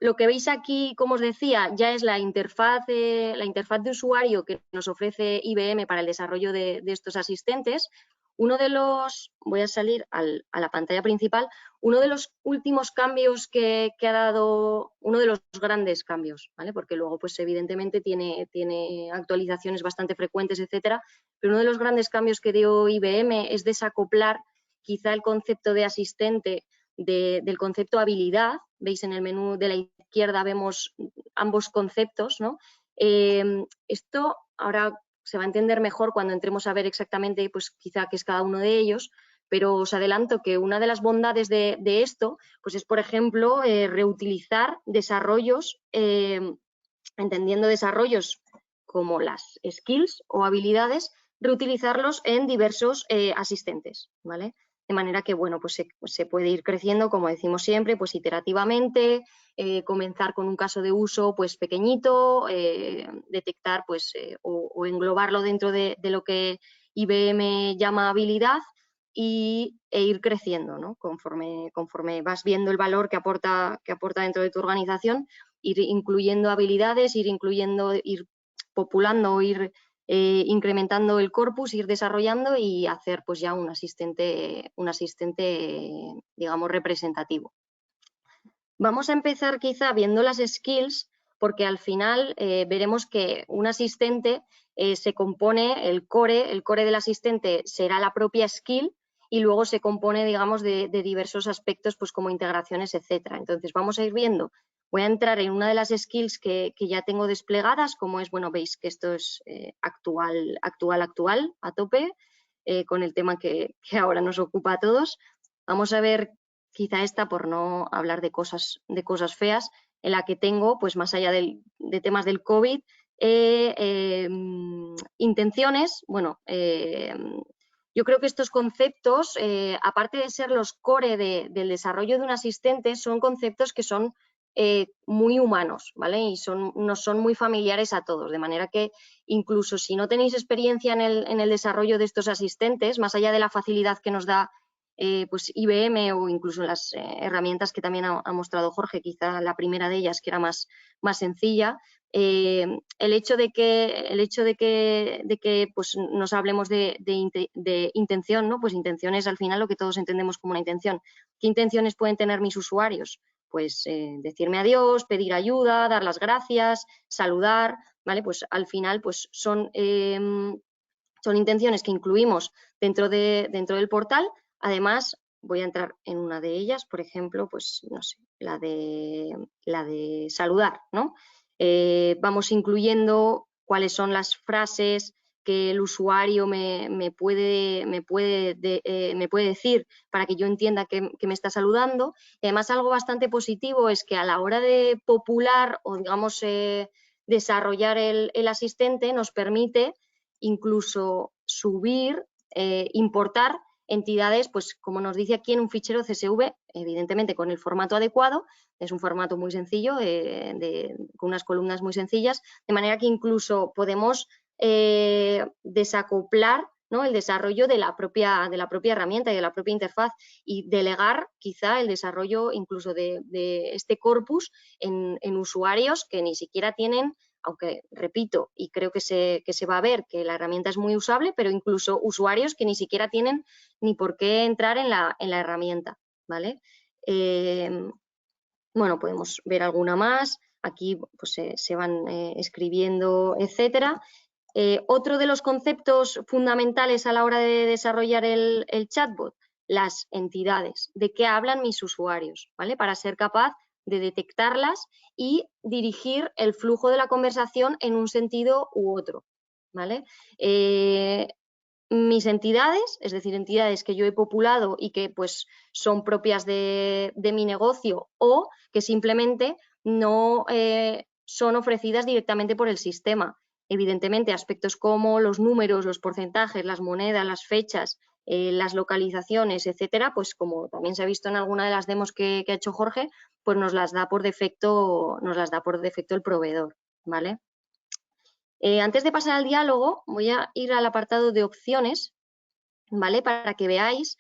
Lo que veis aquí, como os decía, ya es la interfaz de usuario que nos ofrece IBM para el desarrollo de estos asistentes. Voy a salir a la pantalla principal, uno de los últimos cambios que ha dado, uno de los grandes cambios, ¿vale? Porque luego, pues evidentemente tiene actualizaciones bastante frecuentes, etcétera, pero uno de los grandes cambios que dio IBM es desacoplar quizá el concepto de asistente del concepto habilidad. Veis en el menú de la izquierda vemos ambos conceptos, ¿no? Esto ahora se va a entender mejor cuando entremos a ver exactamente pues, quizá qué es cada uno de ellos, pero os adelanto que una de las bondades de esto pues es, por ejemplo, reutilizar desarrollos, entendiendo desarrollos como las skills o habilidades, reutilizarlos en diversos asistentes, ¿vale? De manera que, bueno, pues se puede ir creciendo, como decimos siempre, pues iterativamente, comenzar con un caso de uso pues pequeñito, detectar pues o englobarlo dentro de lo que IBM llama habilidad e ir creciendo, ¿no? Conforme vas viendo el valor que aporta dentro de tu organización, ir incluyendo habilidades, ir populando, ir incrementando el corpus, ir desarrollando y hacer pues ya un asistente digamos representativo. Vamos a empezar quizá viendo las skills, porque al final veremos que un asistente se compone, el core del asistente será la propia skill y luego se compone, digamos, de diversos aspectos, pues como integraciones, etcétera. Entonces vamos a ir viendo. Voy a entrar en una de las skills que ya tengo desplegadas, como es, bueno, veis que esto es actual, a tope, con el tema que ahora nos ocupa a todos. Vamos a ver quizá esta, por no hablar de cosas feas, en la que tengo, pues más allá de temas del COVID, intenciones, bueno, yo creo que estos conceptos, aparte de ser los core del desarrollo de un asistente, son conceptos que son muy humanos, ¿vale? Y nos son muy familiares a todos, de manera que incluso si no tenéis experiencia en el desarrollo de estos asistentes, más allá de la facilidad que nos da pues IBM o incluso las herramientas que también ha mostrado Jorge, quizá la primera de ellas que era más sencilla, el hecho de que pues nos hablemos de intención, ¿no? Pues intención es al final lo que todos entendemos como una intención. ¿Qué intenciones pueden tener mis usuarios? Pues decirme adiós, pedir ayuda, dar las gracias, saludar, ¿vale? Pues al final pues son intenciones que incluimos dentro del portal. Además, voy a entrar en una de ellas, por ejemplo, pues no sé, la de saludar, ¿no? Vamos incluyendo cuáles son las frases que el usuario me puede decir para que yo entienda que me está saludando. Y además, algo bastante positivo es que a la hora de popular o, digamos, desarrollar el asistente nos permite incluso subir, importar entidades, pues como nos dice aquí en un fichero CSV, evidentemente con el formato adecuado, es un formato muy sencillo, con unas columnas muy sencillas, de manera que incluso podemos desacoplar, ¿no? El desarrollo de la propia herramienta y de la propia interfaz y delegar quizá el desarrollo incluso de este corpus en usuarios que ni siquiera tienen, aunque repito y creo que se va a ver que la herramienta es muy usable, pero incluso usuarios que ni siquiera tienen ni por qué entrar en la herramienta, ¿vale? Bueno, podemos ver alguna más, aquí pues, se van escribiendo, etcétera. Otro de los conceptos fundamentales a la hora de desarrollar el chatbot, las entidades, de qué hablan mis usuarios, ¿vale? Para ser capaz de detectarlas y dirigir el flujo de la conversación en un sentido u otro, ¿vale? mis entidades, es decir, entidades que yo he populado y que pues son propias de mi negocio o que simplemente no son ofrecidas directamente por el sistema. Evidentemente, aspectos como los números, los porcentajes, las monedas, las fechas, las localizaciones, etcétera, pues como también se ha visto en alguna de las demos que ha hecho Jorge, pues nos las da por defecto el proveedor, ¿vale? Antes de pasar al diálogo, voy a ir al apartado de opciones, ¿vale? Para que veáis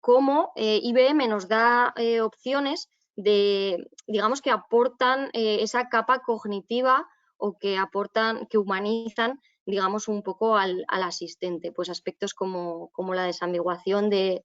cómo IBM nos da opciones de, digamos, que aportan esa capa cognitiva o que aportan, que humanizan, digamos, un poco al asistente. Pues aspectos como la desambiguación de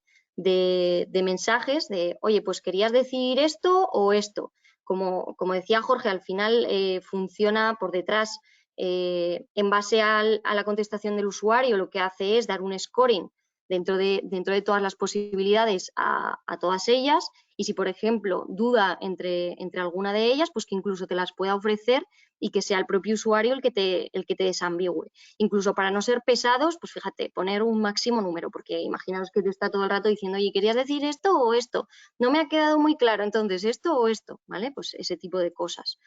mensajes, de, oye, pues querías decir esto o esto. Como decía Jorge, al final funciona por detrás en base a la contestación del usuario, lo que hace es dar un scoring dentro de todas las posibilidades a todas ellas, y si, por ejemplo, duda entre alguna de ellas, pues que incluso te las pueda ofrecer y que sea el propio usuario el que te desambigüe. Incluso para no ser pesados, pues fíjate, poner un máximo número, porque imaginaos que te está todo el rato diciendo, oye, ¿querías decir esto o esto? No me ha quedado muy claro, entonces, ¿esto o esto? ¿Vale? Pues ese tipo de cosas.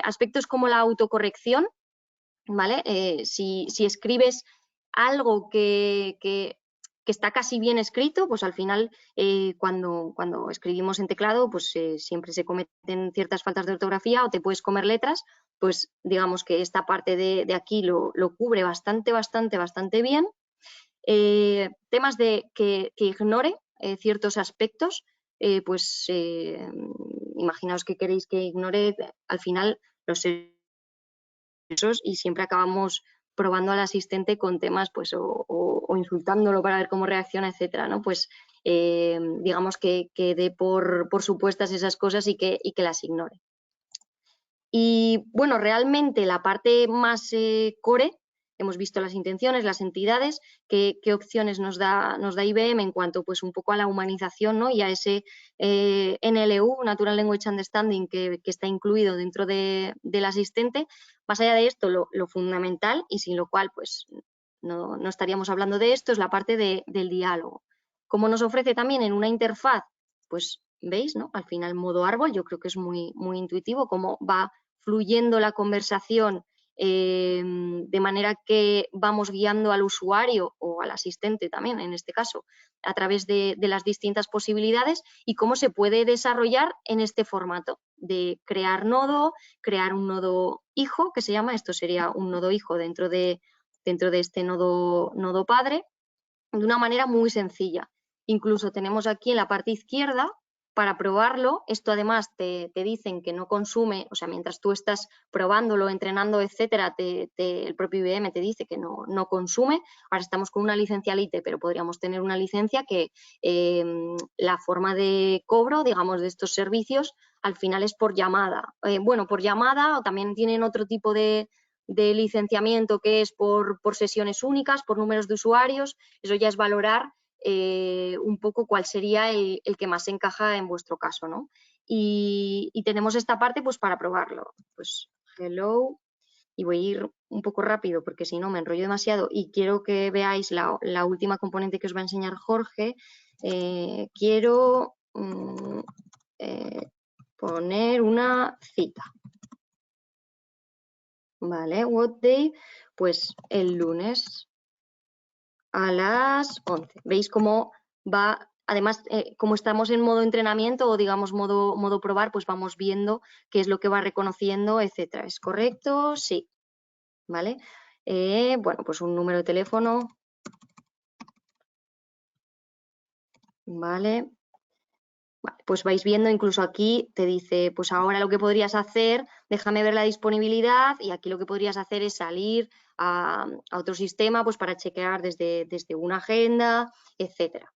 Aspectos como la autocorrección, ¿vale? Si escribes algo que está casi bien escrito, pues al final cuando escribimos en teclado, pues siempre se cometen ciertas faltas de ortografía o te puedes comer letras, pues digamos que esta parte de aquí lo cubre bastante bien. Temas de que ignore ciertos aspectos, pues imaginaos que queréis que ignore al final los y siempre acabamos probando al asistente con temas pues o insultándolo para ver cómo reacciona, etcétera, ¿no? Pues digamos que dé por supuestas esas cosas y que las ignore. Y bueno, realmente la parte más core, hemos visto las intenciones, las entidades, qué opciones nos da IBM en cuanto pues un poco a la humanización, ¿no? Y a ese NLU, Natural Language Understanding, que está incluido dentro del asistente. Más allá de esto, lo fundamental, y sin lo cual pues no estaríamos hablando de esto, es la parte del diálogo. Como nos ofrece también en una interfaz, pues veis, ¿no? Al final modo árbol, yo creo que es muy intuitivo cómo va fluyendo la conversación de manera que vamos guiando al usuario o al asistente también, en este caso, a través de las distintas posibilidades y cómo se puede desarrollar en este formato de crear nodo, crear un nodo hijo, que se llama, esto sería un nodo hijo dentro de este nodo padre, de una manera muy sencilla. Incluso tenemos aquí en la parte izquierda, para probarlo, esto además te dicen que no consume, o sea, mientras tú estás probándolo, entrenando, etcétera, el propio IBM te dice que no consume. Ahora estamos con una licencia Lite, pero podríamos tener una licencia que la forma de cobro, digamos, de estos servicios, al final es por llamada. Bueno, por llamada, o también tienen otro tipo de licenciamiento que es por sesiones únicas, por números de usuarios. Eso ya es valorar un poco cuál sería el que más encaja en vuestro caso, ¿no? Y tenemos esta parte pues para probarlo. Pues hello, y voy a ir un poco rápido porque si no me enrollo demasiado y quiero que veáis la última componente que os va a enseñar Jorge. Quiero poner una cita. Vale, what day? Pues el lunes a las 11. ¿Veis cómo va? Además, como estamos en modo entrenamiento o digamos modo probar, pues vamos viendo qué es lo que va reconociendo, etcétera. ¿Es correcto? Sí. ¿Vale? Bueno, pues un número de teléfono. Vale. Pues vais viendo, incluso aquí te dice, pues ahora lo que podrías hacer, déjame ver la disponibilidad, y aquí lo que podrías hacer es salir a otro sistema pues para chequear desde una agenda, etcétera.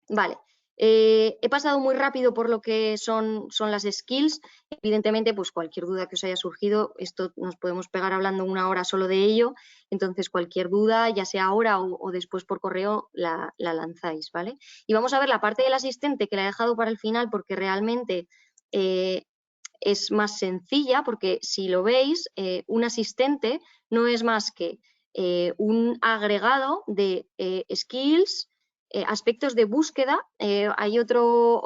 Vale, he pasado muy rápido por lo que son las skills. Evidentemente, pues cualquier duda que os haya surgido, esto nos podemos pegar hablando una hora solo de ello, entonces cualquier duda, ya sea ahora o después por correo, la lanzáis, ¿vale? Y vamos a ver la parte del asistente, que la he dejado para el final porque realmente es más sencilla, porque si lo veis, un asistente no es más que un agregado de skills, aspectos de búsqueda. Hay otro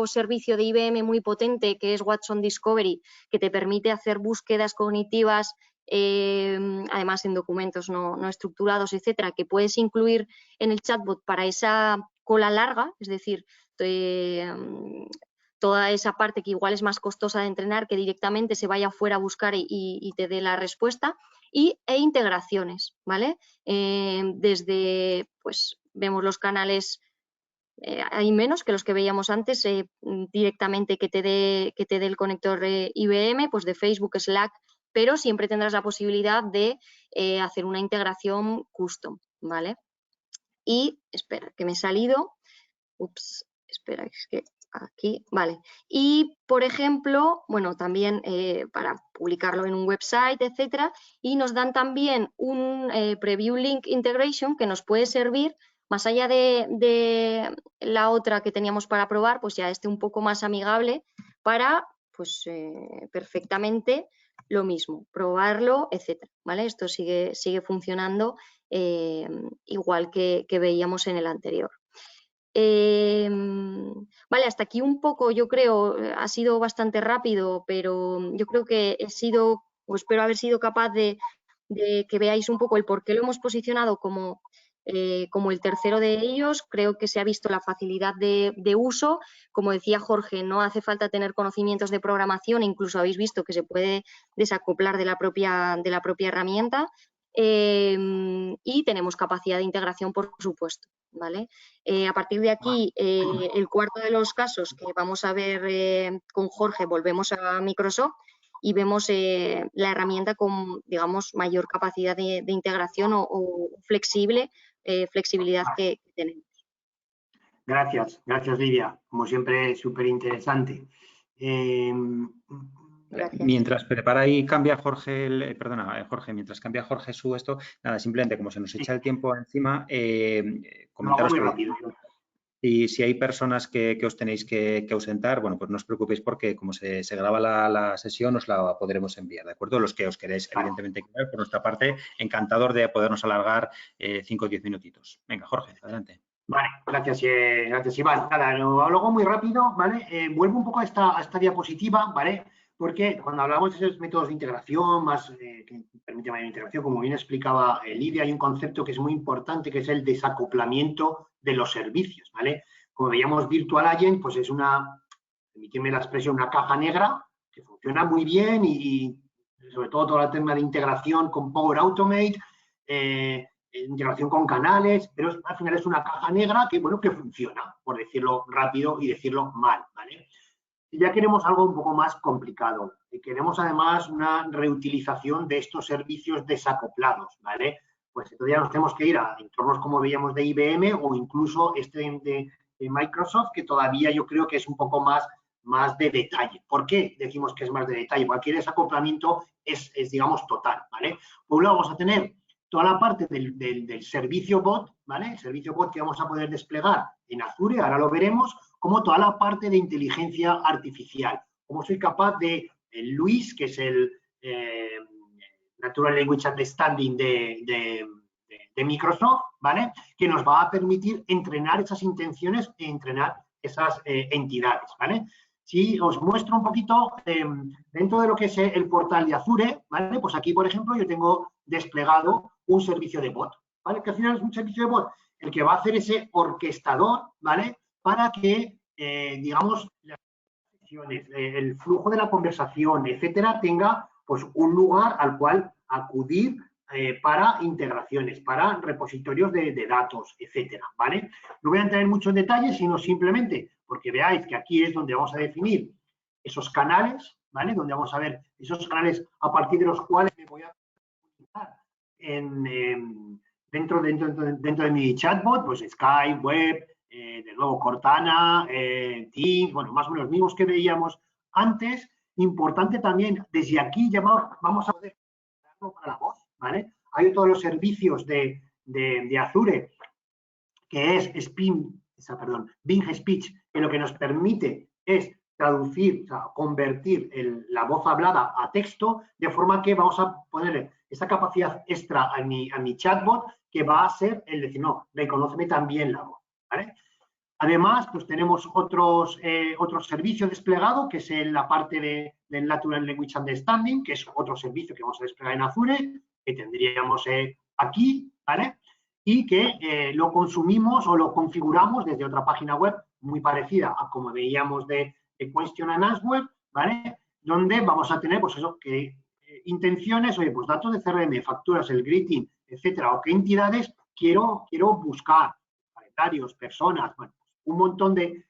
servicio de IBM muy potente que es Watson Discovery, que te permite hacer búsquedas cognitivas, además en documentos no estructurados, etcétera, que puedes incluir en el chatbot para esa cola larga, es decir, toda esa parte que igual es más costosa de entrenar, que directamente se vaya fuera a buscar y te dé la respuesta, e integraciones, ¿vale? Desde, pues, vemos los canales, hay menos que los que veíamos antes, directamente que te dé el conector IBM, pues de Facebook, Slack, pero siempre tendrás la posibilidad de hacer una integración custom, ¿vale? Y, espera, que me he salido. Ups, espera, es que aquí, vale. Y, por ejemplo, bueno, también para publicarlo en un website, etcétera, y nos dan también un Preview Link Integration que nos puede servir, más allá de la otra que teníamos para probar, pues ya un poco más amigable para, pues, perfectamente lo mismo, probarlo, etcétera, ¿vale? Esto sigue funcionando igual que veíamos en el anterior. Vale, hasta aquí un poco, yo creo, ha sido bastante rápido, pero yo creo que he sido, o espero haber sido capaz de que veáis un poco el por qué lo hemos posicionado como el tercero de ellos. Creo que se ha visto la facilidad de uso. Como decía Jorge, no hace falta tener conocimientos de programación, incluso habéis visto que se puede desacoplar de la propia herramienta. Y tenemos capacidad de integración, por supuesto, ¿vale? A partir de aquí, el cuarto de los casos que vamos a ver con Jorge, volvemos a Microsoft y vemos la herramienta con, digamos, mayor capacidad de integración o flexibilidad que tenemos. Gracias Lidia, como siempre, súper interesante. Gracias. Mientras prepara y cambia Jorge, Jorge, mientras cambia Jorge esto, nada, simplemente como se nos echa el tiempo encima, comentaros muy que rápido. y si hay personas que os tenéis que ausentar, bueno, pues no os preocupéis porque como se graba la sesión os la podremos enviar, ¿de acuerdo? Los que os queréis, evidentemente, quedar, por nuestra parte, encantador de podernos alargar 5 o 10 minutitos. Venga, Jorge, adelante. Vale, gracias Iván. Nada, lo hago muy rápido, ¿vale? Vuelvo un poco a esta diapositiva, ¿vale? Porque cuando hablamos de esos métodos de integración, que permiten mayor integración, como bien explicaba Lidia, hay un concepto que es muy importante, que es el desacoplamiento de los servicios, ¿vale? Como veíamos, Virtual Agent, pues es permíteme la expresión, una caja negra que funciona muy bien y sobre todo el tema de integración con Power Automate, integración con canales, pero al final es una caja negra que, bueno, que funciona, por decirlo rápido y decirlo mal, ¿vale? Y ya queremos algo un poco más complicado. Y queremos además una reutilización de estos servicios desacoplados, ¿vale? Pues entonces ya nos tenemos que ir a entornos como veíamos de IBM o incluso de Microsoft, que todavía yo creo que es un poco más de detalle. ¿Por qué decimos que es más de detalle? Porque el desacoplamiento es digamos, total, ¿vale? Por un lado vamos a tener toda la parte del servicio bot, ¿vale? El servicio bot que vamos a poder desplegar en Azure, ahora lo veremos, como toda la parte de inteligencia artificial. Como soy capaz de Luis, que es el Natural Language Understanding de Microsoft, ¿vale? Que nos va a permitir entrenar esas intenciones e entrenar esas entidades, ¿vale? Si os muestro un poquito dentro de lo que es el portal de Azure, ¿vale? Pues aquí, por ejemplo, yo tengo desplegado un servicio de bot, ¿vale? Que al final es un servicio de bot el que va a hacer ese orquestador, ¿vale? Para que, digamos, las sesiones, el flujo de la conversación, etcétera, tenga pues un lugar al cual acudir para integraciones, para repositorios de datos, etcétera, ¿vale? No voy a entrar en muchos detalles, sino simplemente porque veáis que aquí es donde vamos a definir esos canales, ¿vale? Donde vamos a ver esos canales a partir de los cuales me voy a utilizar dentro de mi chatbot, pues Skype, Web, de nuevo Cortana, Teams, bueno, más o menos los mismos que veíamos antes. Importante también, desde aquí ya vamos a poder usarlo para la voz, ¿vale? Hay todos los servicios de Azure, que es Bing Speech, que lo que nos permite es traducir, o sea, convertir la voz hablada a texto, de forma que vamos a poner esa capacidad extra a mi chatbot, que va a ser el decir, no, reconóceme también la voz, ¿vale? Además, pues tenemos otros servicios desplegados, que es en la parte del Natural Language Understanding, que es otro servicio que vamos a desplegar en Azure, que tendríamos aquí, ¿vale? Y que lo consumimos o lo configuramos desde otra página web muy parecida a como veíamos de Question and Answer, ¿vale? Donde vamos a tener, pues eso, que intenciones, oye, pues datos de CRM, facturas, el greeting, etcétera, o qué entidades quiero buscar, calendarios, personas, bueno, un montón de,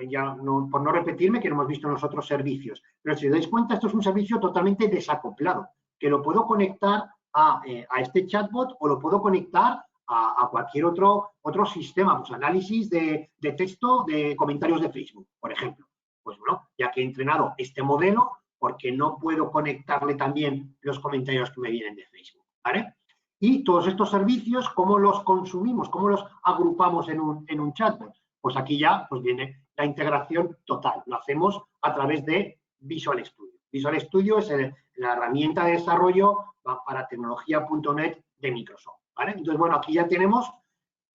ya no, por no repetirme, que no hemos visto en los otros servicios. Pero si os dais cuenta, esto es un servicio totalmente desacoplado, que lo puedo conectar a este chatbot o lo puedo conectar a cualquier otro sistema, pues análisis de texto de comentarios de Facebook, por ejemplo. Pues bueno, ya que he entrenado este modelo, porque no puedo conectarle también los comentarios que me vienen de Facebook, ¿vale? Y todos estos servicios, ¿cómo los consumimos? ¿Cómo los agrupamos en un chatbot? Pues aquí ya pues viene la integración total. Lo hacemos a través de Visual Studio. Visual Studio es la herramienta de desarrollo para tecnología.net de Microsoft, ¿vale? Entonces, bueno, aquí ya tenemos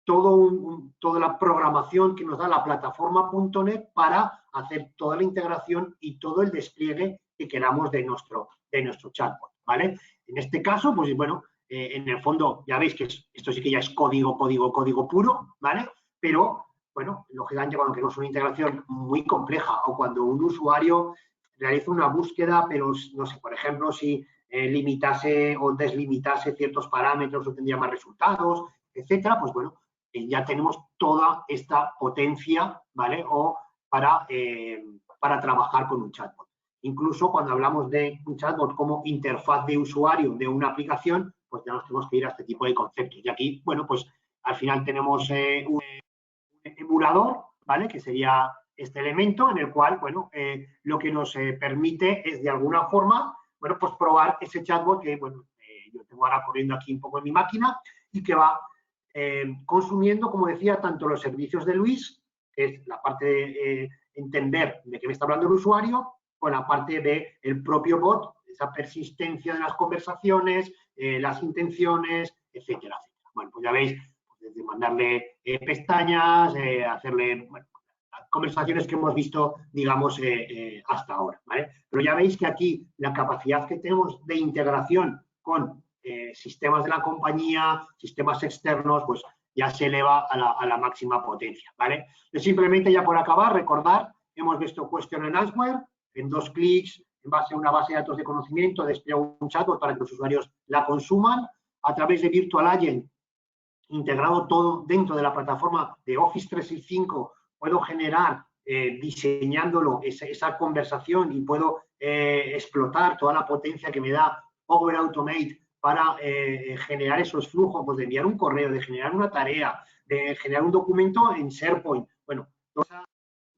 toda la programación que nos da la plataforma.net para hacer toda la integración y todo el despliegue que queramos de nuestro chatbot, ¿vale? En este caso, pues bueno, en el fondo ya veis que esto sí que ya es código puro, ¿vale? Pero, bueno, lógicamente cuando queremos una integración muy compleja o cuando un usuario realiza una búsqueda, pero no sé, por ejemplo, si limitase o deslimitase ciertos parámetros obtendría más resultados, etcétera, pues bueno, ya tenemos toda esta potencia, ¿vale? O para trabajar con un chatbot. Incluso cuando hablamos de un chatbot como interfaz de usuario de una aplicación, pues ya nos tenemos que ir a este tipo de conceptos. Y aquí, bueno, pues al final tenemos un emulador, ¿vale? Que sería este elemento en el cual, bueno, lo que nos permite es de alguna forma, bueno, pues probar ese chatbot que, bueno, yo tengo ahora corriendo aquí un poco en mi máquina y que va consumiendo, como decía, tanto los servicios de Luis, que es la parte de entender de qué me está hablando el usuario, con la parte del propio bot, esa persistencia de las conversaciones, las intenciones, etcétera, etcétera. Bueno, pues ya veis, desde mandarle pestañas, hacerle bueno, conversaciones que hemos visto, digamos, hasta ahora, ¿vale? Pero ya veis que aquí la capacidad que tenemos de integración con sistemas de la compañía, sistemas externos, pues ya se eleva a la máxima potencia, ¿vale? Entonces, simplemente ya por acabar, recordar, hemos visto Question and Answer, en 2 clics, en base a una base de datos de conocimiento, despliego un chatbot para que los usuarios la consuman, a través de Virtual Agent, integrado todo dentro de la plataforma de Office 365, puedo generar, diseñándolo, esa conversación y puedo explotar toda la potencia que me da Power Automate para generar esos flujos, pues de enviar un correo, de generar una tarea, de generar un documento en SharePoint. Bueno, toda esa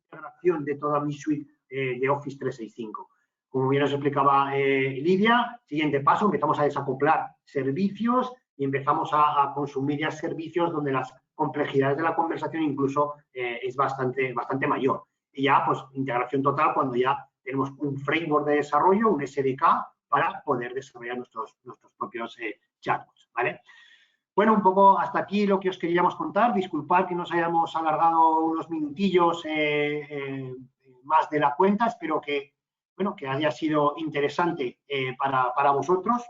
integración de toda mi suite de Office 365. Como bien nos explicaba Lidia, siguiente paso, empezamos a desacoplar servicios y empezamos a consumir ya servicios donde las complejidades de la conversación incluso es bastante mayor. Y ya, pues, integración total cuando ya tenemos un framework de desarrollo, un SDK, para poder desarrollar nuestros propios chatbots, ¿vale? Bueno, un poco hasta aquí lo que os queríamos contar. Disculpad que nos hayamos alargado unos minutillos más de la cuenta. Espero que, bueno, que haya sido interesante para vosotros.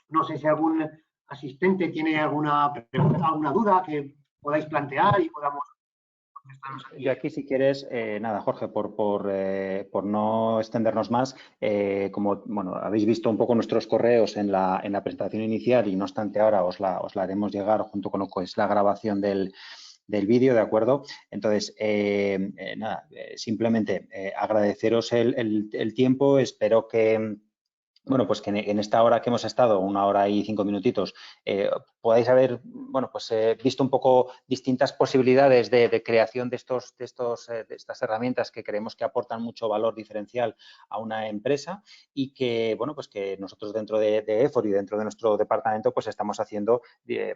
No sé si algún asistente tiene alguna pregunta, alguna duda que podáis plantear y podamos contestaros aquí. Yo aquí, si quieres, nada, Jorge, por no extendernos más, como bueno, habéis visto un poco nuestros correos en la presentación inicial y no obstante ahora os la haremos llegar junto con lo que es la grabación del vídeo, ¿de acuerdo? Entonces, nada, simplemente agradeceros el tiempo, espero que bueno, pues que en esta hora que hemos estado, 1 hora y 5 minutitos, podáis haber, bueno, pues visto un poco distintas posibilidades de creación de estas herramientas que creemos que aportan mucho valor diferencial a una empresa y que, bueno, pues que nosotros dentro de EFOR y dentro de nuestro departamento, pues estamos haciendo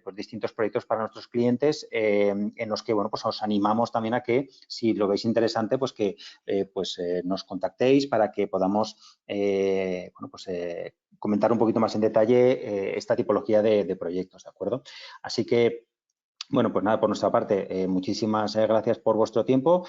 pues distintos proyectos para nuestros clientes en los que, bueno, pues os animamos también a que, si lo veis interesante, pues que nos contactéis para que podamos, bueno, pues comentar un poquito más en detalle esta tipología de proyectos, ¿de acuerdo? Así que, bueno, pues nada, por nuestra parte, muchísimas gracias por vuestro tiempo.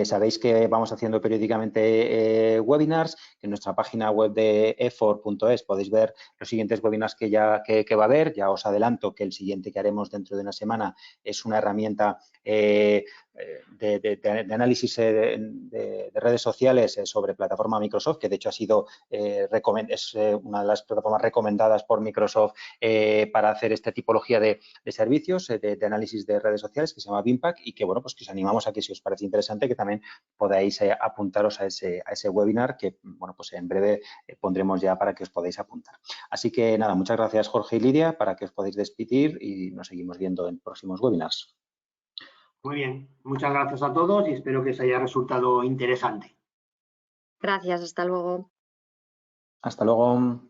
Sabéis que vamos haciendo periódicamente webinars. En nuestra página web de efor.es podéis ver los siguientes webinars que va a haber. Ya os adelanto que el siguiente que haremos dentro de una semana es una herramienta de análisis de redes sociales sobre plataforma Microsoft, que de hecho ha sido es una de las plataformas recomendadas por Microsoft para hacer esta tipología de servicios de análisis de redes sociales, que se llama BIMPAC, y que, bueno, pues que os animamos a que, si os parece interesante, que también podáis apuntaros a ese webinar que, bueno, pues en breve pondremos ya para que os podáis apuntar. Así que nada, muchas gracias Jorge y Lidia, para que os podáis despedir y nos seguimos viendo en próximos webinars. Muy bien, muchas gracias a todos y espero que os haya resultado interesante. Gracias, hasta luego. Hasta luego.